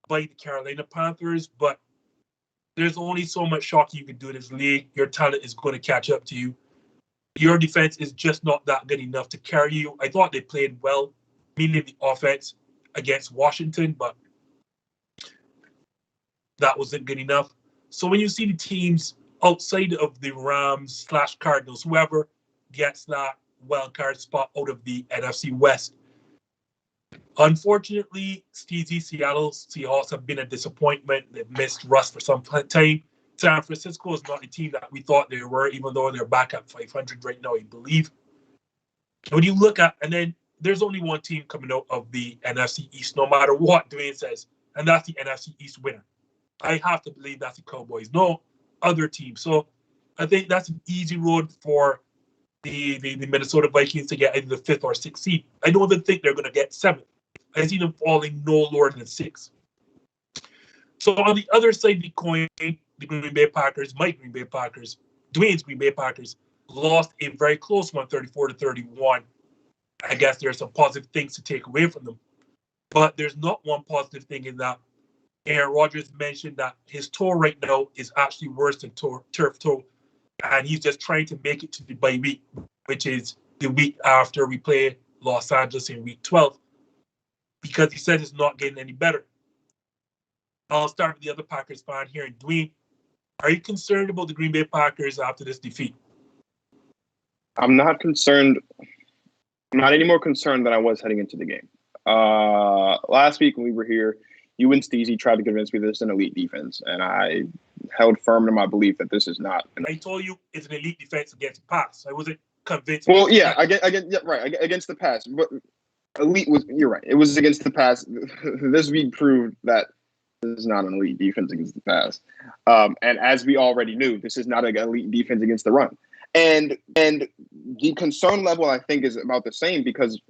by the Carolina Panthers, but there's only so much shocking you can do in this league. Your talent is going to catch up to you. Your defense is just not that good enough to carry you. I thought they played well, meaning the offense against Washington, but that wasn't good enough. So when you see the teams outside of the Rams/Cardinals, whoever gets that wild card spot out of the NFC West. Unfortunately, Steezy, Seattle Seahawks have been a disappointment. They've missed Russ for some time. San Francisco is not the team that we thought they were, even though they're back at 500 right now, I believe. When you look at, and then there's only one team coming out of the NFC East, no matter what Dwayne says, and that's the NFC East winner. I have to believe that's the Cowboys. No other team. So I think that's an easy road for the Minnesota Vikings to get either the 5th or 6th seed. I don't even think they're going to get 7th. I see them falling no lower than 6th. So on the other side of the coin, the Green Bay Packers, my Green Bay Packers, Dwayne's Green Bay Packers, lost a very close one, 34-31. I guess there are some positive things to take away from them. But there's not one positive thing in that. Aaron Rodgers mentioned that his toe right now is actually worse than turf toe. And he's just trying to make it to the bye week, which is the week after we play Los Angeles in week 12, because he said it's not getting any better. I'll start with the other Packers fan here. And Dwayne, are you concerned about the Green Bay Packers after this defeat? I'm not concerned. I'm not any more concerned than I was heading into the game. Last week when we were here, you and Steezy tried to convince me this is an elite defense, and I held firm to my belief that this is not. I told you it's an elite defense against the pass. I wasn't convinced. Well, yeah, against the pass. But elite was, you're right. It was against the pass. This week proved that this is not an elite defense against the pass. And as we already knew, this is not an elite defense against the run. And the concern level, I think, is about the same because,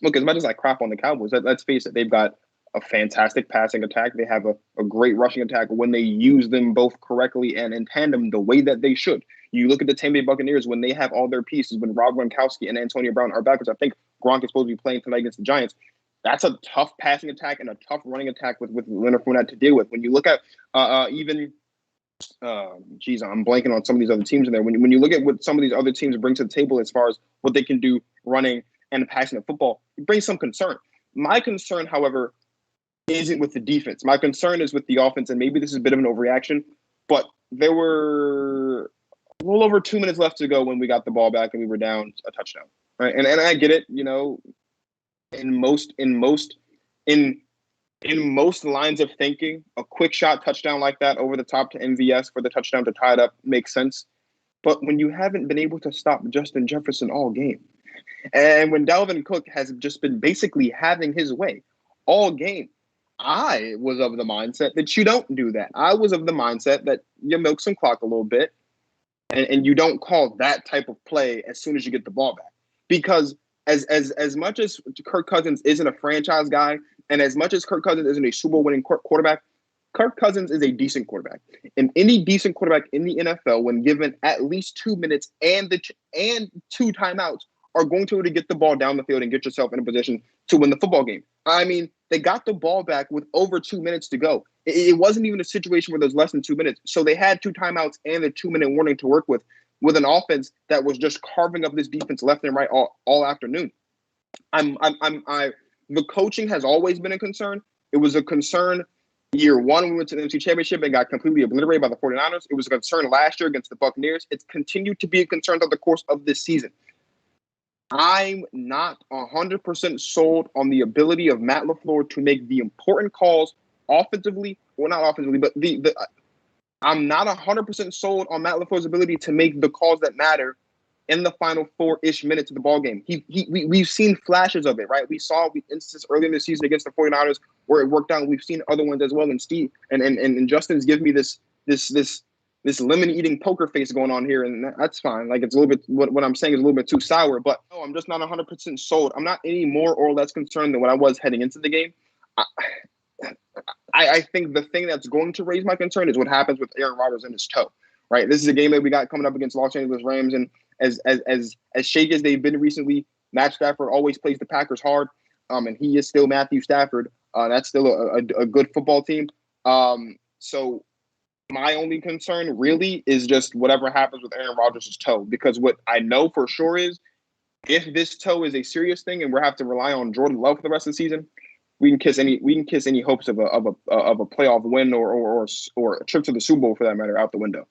look, as much as I crap on the Cowboys, let's face it, they've got a fantastic passing attack. They have a great rushing attack when they use them both correctly and in tandem the way that they should. You look at the Tampa Bay Buccaneers when they have all their pieces, when Rob Gronkowski and Antonio Brown are back, which I think Gronk is supposed to be playing tonight against the Giants. That's a tough passing attack and a tough running attack with Leonard Fournette to deal with. When you look at even I'm blanking on some of these other teams in there. When you look at what some of these other teams bring to the table as far as what they can do running and passing the football, it brings some concern. My concern, however, isn't with the defense. My concern is with the offense, and maybe this is a bit of an overreaction, but there were a little over 2 minutes left to go when we got the ball back and we were down a touchdown. Right? And I get it, in most lines of thinking, a quick shot touchdown like that over the top to MVS for the touchdown to tie it up makes sense. But when you haven't been able to stop Justin Jefferson all game, and when Dalvin Cook has just been basically having his way all game, I was of the mindset that you don't do that. I was of the mindset that you milk some clock a little bit and you don't call that type of play as soon as you get the ball back. Because as much as Kirk Cousins isn't a franchise guy, and as much as Kirk Cousins isn't a Super Bowl winning quarterback, Kirk Cousins is a decent quarterback. And any decent quarterback in the NFL, when given at least 2 minutes and 2 timeouts, are going to be able to get the ball down the field and get yourself in a position to win the football game. I mean, they got the ball back with over 2 minutes to go. It wasn't even a situation where there's less than 2 minutes. So they had 2 timeouts and a 2-minute warning to work with an offense that was just carving up this defense left and right all afternoon. The coaching has always been a concern. It was a concern year one when we went to the NFC Championship and got completely obliterated by the 49ers. It was a concern last year against the Buccaneers. It's continued to be a concern throughout the course of this season. I'm not 100% sold on the ability of Matt LaFleur to make the important calls offensively, well, not offensively, but I'm not 100% sold on Matt LaFleur's ability to make the calls that matter in the final 4-ish minutes of the ball game. We've seen flashes of it, right? We saw instances early in the season against the 49ers where it worked out. We've seen other ones as well. And Steve and Justin's giving me this lemon eating poker face going on here, and that's fine. Like, it's a little bit, what I'm saying is a little bit too sour, but no, I'm just not 100% sold. I'm not any more or less concerned than what I was heading into the game. I think the thing that's going to raise my concern is what happens with Aaron Rodgers and his toe, right? This is a game that we got coming up against Los Angeles Rams, and as shaky as they've been recently, Matt Stafford always plays the Packers hard, and he is still Matthew Stafford. That's still a good football team. So my only concern really is just whatever happens with Aaron Rodgers' toe, because what I know for sure is if this toe is a serious thing and we have to rely on Jordan Love for the rest of the season, we can kiss any hopes of a playoff win or a trip to the Super Bowl for that matter out the window.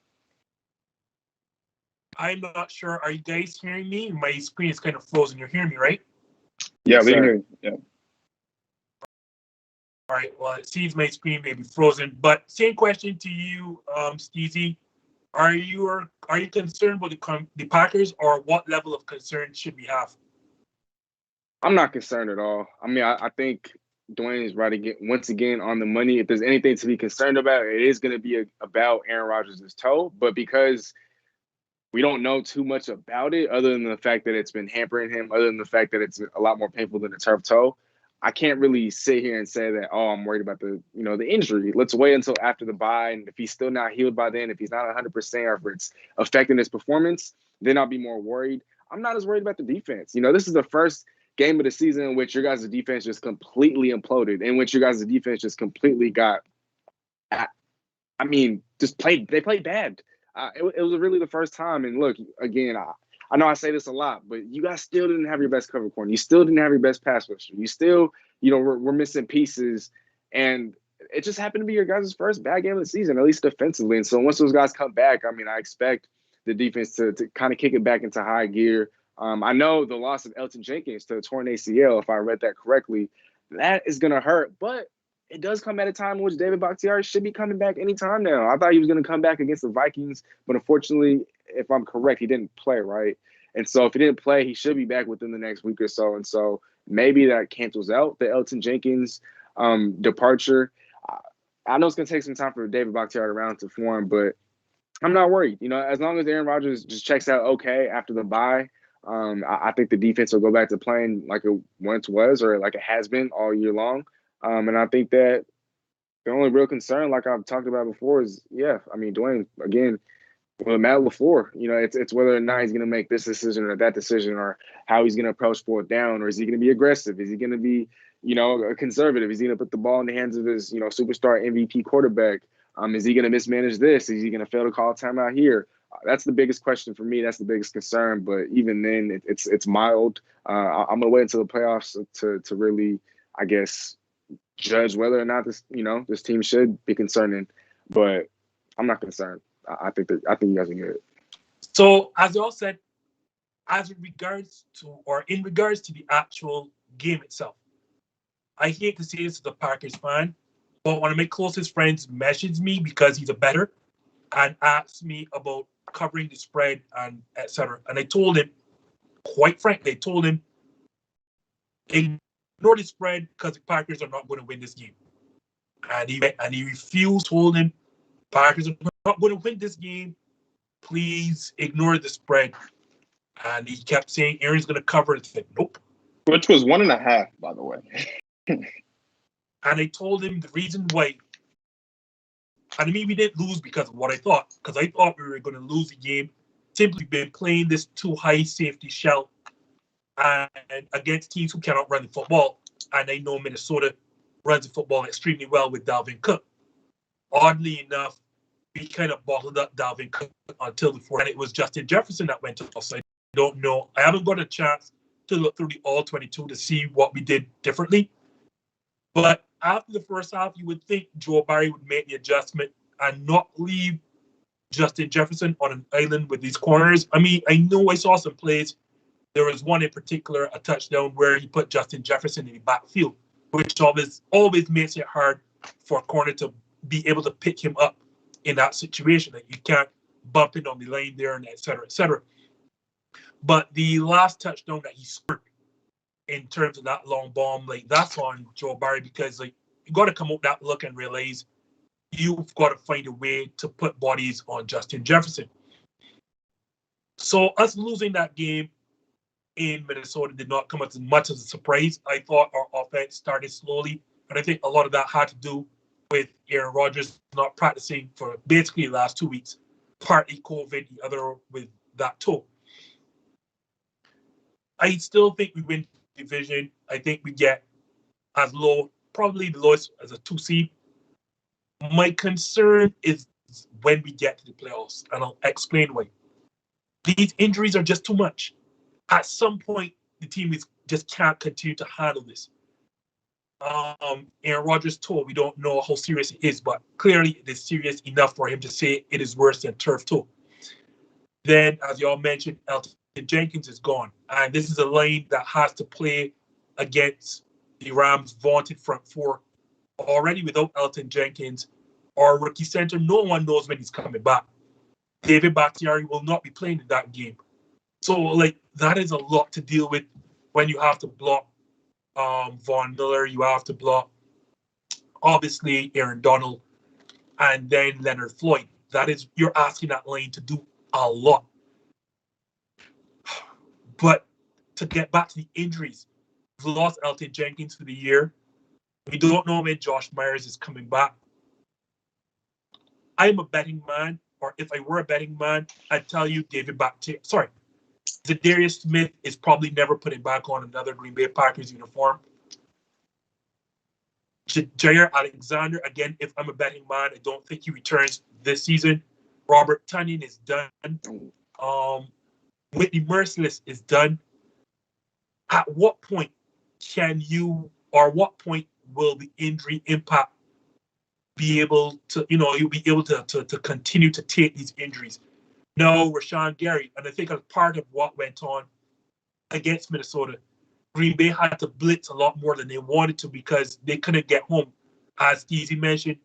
I'm not sure. Are you guys hearing me? My screen is kind of frozen. You're hearing me, right? Yeah, we can hear you. Yeah. All right. Well, it seems my screen may be frozen. But same question to you, Steezy. Are you concerned with the Packers, or what level of concern should we have? I'm not concerned at all. I mean, I think Dwayne is right again, once again on the money. If there's anything to be concerned about, it is going to be about Aaron Rodgers' toe. But because we don't know too much about it, other than the fact that it's been hampering him, other than the fact that it's a lot more painful than a turf toe, I can't really sit here and say that, oh, I'm worried about the injury. Let's wait until after the bye, and if he's still not healed by then, if he's not 100% or if it's affecting his performance, then I'll be more worried. I'm not as worried about the defense. This is the first game of the season in which your guys' defense just completely imploded, in which your guys' defense just completely got, they played bad. It was really the first time. And look, again, I know I say this a lot, but you guys still didn't have your best cover corner. You still didn't have your best pass rusher. You still, we're missing pieces. And it just happened to be your guys' first bad game of the season, at least defensively. And so once those guys come back, I expect the defense to kind of kick it back into high gear. I know the loss of Elton Jenkins to a torn ACL, if I read that correctly, that is going to hurt. But it does come at a time in which David Bakhtiari should be coming back anytime now. I thought he was going to come back against the Vikings, but unfortunately, if I'm correct, he didn't play, right? And so if he didn't play, he should be back within the next week or so. And so maybe that cancels out the Elton Jenkins departure. I know it's going to take some time for David Bakhtiari around to form, but I'm not worried. As long as Aaron Rodgers just checks out okay after the bye, I think the defense will go back to playing like it once was or like it has been all year long. And I think that the only real concern, like I've talked about before, is, Dwayne, again, with Matt LaFleur, it's whether or not he's going to make this decision or that decision, or how he's going to approach fourth down, or is he going to be aggressive? Is he going to be, conservative? Is he going to put the ball in the hands of his, superstar MVP quarterback? Is he going to mismanage this? Is he going to fail to call a timeout here? That's the biggest question for me. That's the biggest concern. But even then, it's mild. I'm going to wait until the playoffs to really, I guess, judge whether or not this team should be concerning. But I'm not concerned. I think you guys are good. So, as y'all said, in regards to the actual game itself, I hate to say this as a Packers fan, but one of my closest friends messaged me because he's a bettor and asked me about covering the spread and etc. And I told him, quite frankly, ignore the spread because the Packers are not going to win this game. And he refused. Told him, Packers are not going to win this game. Please ignore the spread. And he kept saying Aaron's going to cover it. I said, nope. Which was 1.5, by the way. And I told him the reason why. And I mean, we didn't lose because of what I thought. Because I thought we were going to lose the game. Simply been playing this too high safety shell and against teams who cannot run the football. And I know Minnesota runs the football extremely well with Dalvin Cook. Oddly enough, we kind of bottled up Dalvin Cook until the fourth. And it was Justin Jefferson that went off. So I don't know. I haven't got a chance to look through the all-22 to see what we did differently. But after the first half, you would think Joe Barry would make the adjustment and not leave Justin Jefferson on an island with these corners. I mean, I know I saw some plays. There was one in particular, a touchdown, where he put Justin Jefferson in the backfield, which always makes it hard for a corner to be able to pick him up in that situation. That you can't bump in on the line there and et cetera, et cetera. But the last touchdown that he scored in terms of that long bomb, like that's on Joe Barry because like you got to come up that look and realize you've got to find a way to put bodies on Justin Jefferson. So us losing that game in Minnesota did not come as much as a surprise. I thought our offense started slowly, and I think a lot of that had to do with Aaron Rodgers not practicing for basically the last 2 weeks, partly COVID, the other with that toe. I still think we win the division. I think we get as low, probably the lowest as a 2 seed. My concern is when we get to the playoffs, and I'll explain why. These injuries are just too much. At some point, the team just can't continue to handle this. Aaron Rodgers' toe, we don't know how serious it is, but clearly it is serious enough for him to say it is worse than turf toe. Then, as y'all mentioned, Elton Jenkins is gone. And this is a line that has to play against the Rams' vaunted front four already without Elton Jenkins. Our rookie center, no one knows when he's coming back. David Bakhtiari will not be playing in that game. So, like, that is a lot to deal with when you have to block Von Miller, you have to block, obviously, Aaron Donald, and then Leonard Floyd. You're asking that line to do a lot. But to get back to the injuries, we've lost Elton Jenkins for the year. We don't know when Josh Myers is coming back. I'm a betting man, or if I were a betting man, I'd tell you Zadarius Smith is probably never putting back on another Green Bay Packers uniform. Jair Alexander, again, if I'm a betting man, I don't think he returns this season. Robert Tonyan is done. Whitney Merciless is done. At what point what point will the injury impact be able to, you'll be able to continue to take these injuries? No, Rashawn Gary, and I think as part of what went on against Minnesota, Green Bay had to blitz a lot more than they wanted to because they couldn't get home. As Steezy mentioned,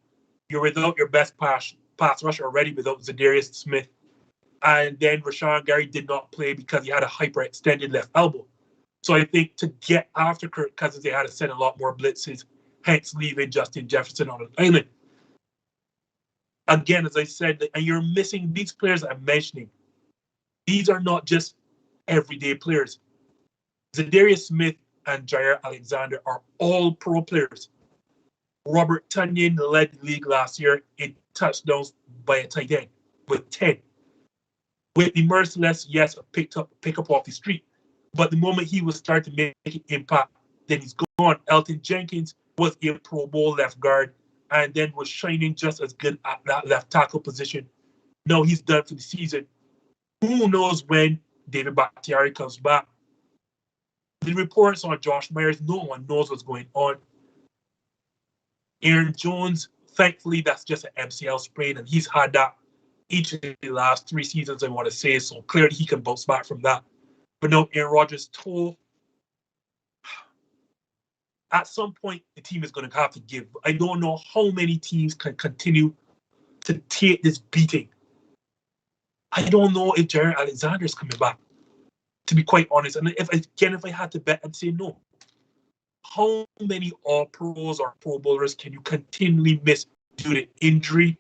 you're without your best pass rusher already without Zadarius Smith. And then Rashawn Gary did not play because he had a hyperextended left elbow. So I think to get after Kirk Cousins, they had to send a lot more blitzes, hence leaving Justin Jefferson on an island. Again, as I said, and you're missing these players I'm mentioning. These are not just everyday players. Zadarius Smith and Jair Alexander are all pro players. Robert Tonyan led the league last year in touchdowns by a tight end with 10. Whitney Merciless, yes, pick up off the street. But the moment he was starting to make an impact, then he's gone. Elton Jenkins was a Pro Bowl left guard and then was shining just as good at that left tackle position. No, he's done for the season. Who knows when David Bakhtiari comes back? The reports on Josh Myers, no one knows what's going on. Aaron Jones, thankfully, that's just an MCL sprain, and he's had that each of the last 3 seasons, I want to say, so clearly he can bounce back from that. But no, Aaron Rodgers' toe. At some point, the team is going to have to give. I don't know how many teams can continue to take this beating. I don't know if Jared Alexander is coming back, to be quite honest. And if I had to bet, I'd say no. How many All-Pros or Pro Bowlers can you continually miss due to injury?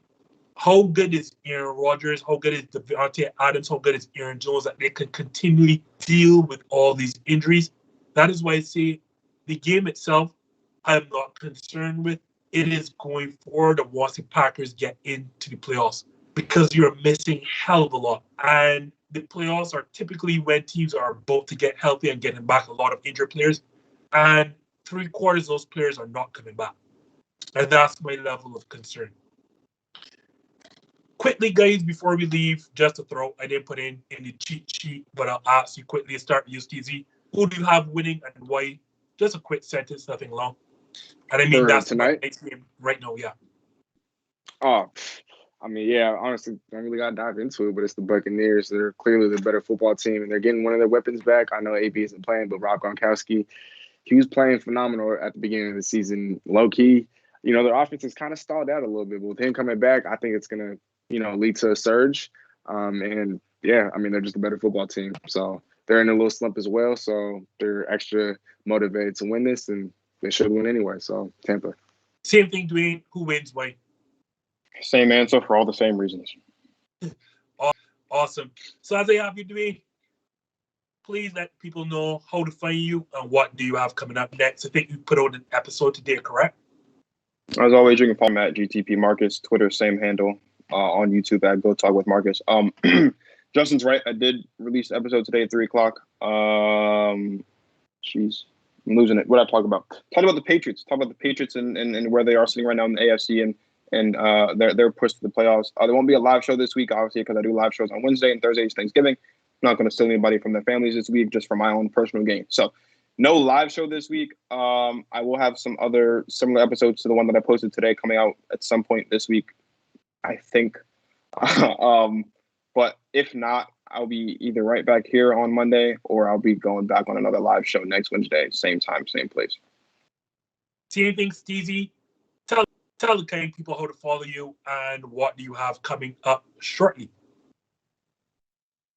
How good is Aaron Rodgers? How good is Davante Adams? How good is Aaron Jones that they can continually deal with all these injuries? That is why I say the game itself, I'm not concerned with. It is going forward of once the Packers get into the playoffs, because you're missing hell of a lot. And the playoffs are typically when teams are about to get healthy and getting back a lot of injured players. And 3/4 of those players are not coming back. And that's my level of concern. Quickly, guys, before we leave, just to throw, I didn't put in the cheat sheet, but I'll ask you quickly to start with you, Steezy. Who do you have winning and why? Just a quick sentence, nothing long. And I mean, that's tonight? Next game right now, yeah. Oh, I mean, yeah, honestly, I don't really got to dive into it, but it's the Buccaneers. They're clearly the better football team, and they're getting one of their weapons back. I know AB isn't playing, but Rob Gronkowski, he was playing phenomenal at the beginning of the season, low-key. You know, their offense has kind of stalled out a little bit, but with him coming back, I think it's going to, lead to a surge. And, yeah, I mean, they're just a better football team. So they're in a little slump as well, so they're extra motivated to win this, and they should win anyway. So, Tampa. Same thing, Dwayne. Who wins, why? Same answer for all the same reasons. Awesome. So as I have you, Dwayne, please let people know how to find you and what do you have coming up next. I think you put out an episode today, correct? As always, you can follow me at GTP Marcus, Twitter, same handle, on YouTube at Go Talk with Marcus. Justin's right. I did release the episode today at 3:00. Jeez, I'm losing it. What did I talk about? Talk about the Patriots. Talk about the Patriots and where they are sitting right now in the AFC and they're pushed to the playoffs. There won't be a live show this week, obviously, because I do live shows on Wednesday and Thursday is Thanksgiving. I'm not going to steal anybody from their families this week, just for my own personal gain. So no live show this week. I will have some other similar episodes to the one that I posted today coming out at some point this week, I think. But if not, I'll be either right back here on Monday or I'll be going back on another live show next Wednesday, same time, same place. See anything, Steezy? Tell the kind of people how to follow you and what do you have coming up shortly.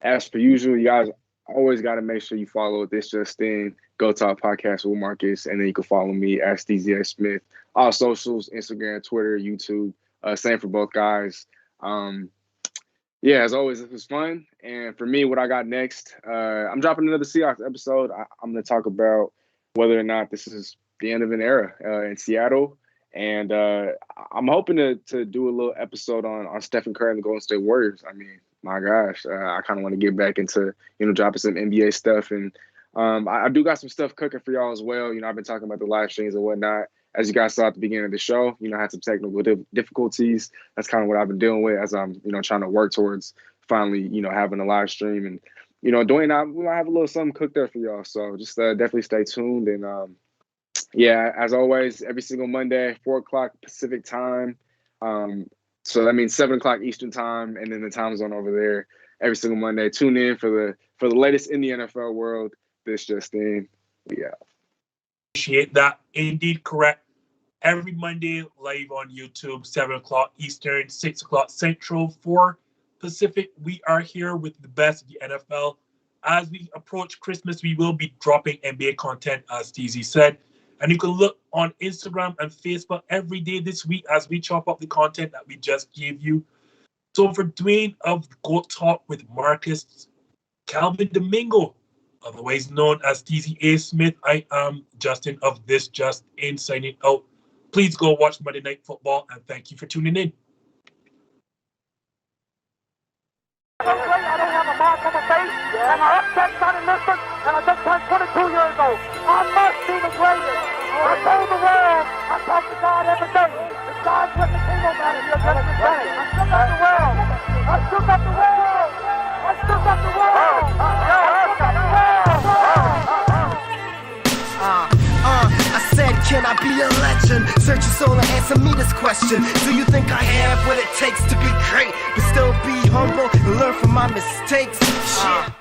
As per usual, you guys always got to make sure you follow This Just In, Go Talk Podcast with Marcus, and then you can follow me at Steezy A Smith. All socials, Instagram, Twitter, YouTube, same for both guys. Yeah, as always, this was fun. And for me, what I got next, I'm dropping another Seahawks episode. I'm going to talk about whether or not this is the end of an era in Seattle. And I'm hoping to do a little episode on Stephen Curry and the Golden State Warriors. I mean, my gosh, I kind of want to get back into, dropping some NBA stuff. And I do got some stuff cooking for y'all as well. I've been talking about the live streams and whatnot. As you guys saw at the beginning of the show, I had some technical difficulties. That's kind of what I've been dealing with as I'm, trying to work towards finally, having a live stream. And, Dwayne, I have a little something cooked up for y'all. So just definitely stay tuned. And, yeah, as always, every single Monday, 4:00 Pacific time. So that means 7:00 Eastern time, and then the time zone over there. Every single Monday, tune in for the latest in the NFL world. This Just In. Yeah. Appreciate that. Indeed, correct. Every Monday, live on YouTube, 7:00 Eastern, 6:00 Central, 4 Pacific. We are here with the best of the NFL. As we approach Christmas, we will be dropping NBA content, as Steezy said. And you can look on Instagram and Facebook every day this week as we chop up the content that we just gave you. So for Dwayne of Go Talk with Marcus, Calvin Domingo, otherwise known as Steezy A Smith, I am Justin of This Just In signing out. Please go watch Monday Night Football and thank you for tuning in. I don't have a mark on my face, and I upset Sonny Liston, and I just turned 22 years old. I must be the greatest. I told the world, I talk to God every day. If God's with the kingdom matter, you're just the same. I shook up the world. I shook up the world. I shook up the world. I shook up the world. I said, can I be a legend? Search your soul and answer me this question. Do you think I have what it takes to be great, but still be humble and learn from my mistakes? Shit.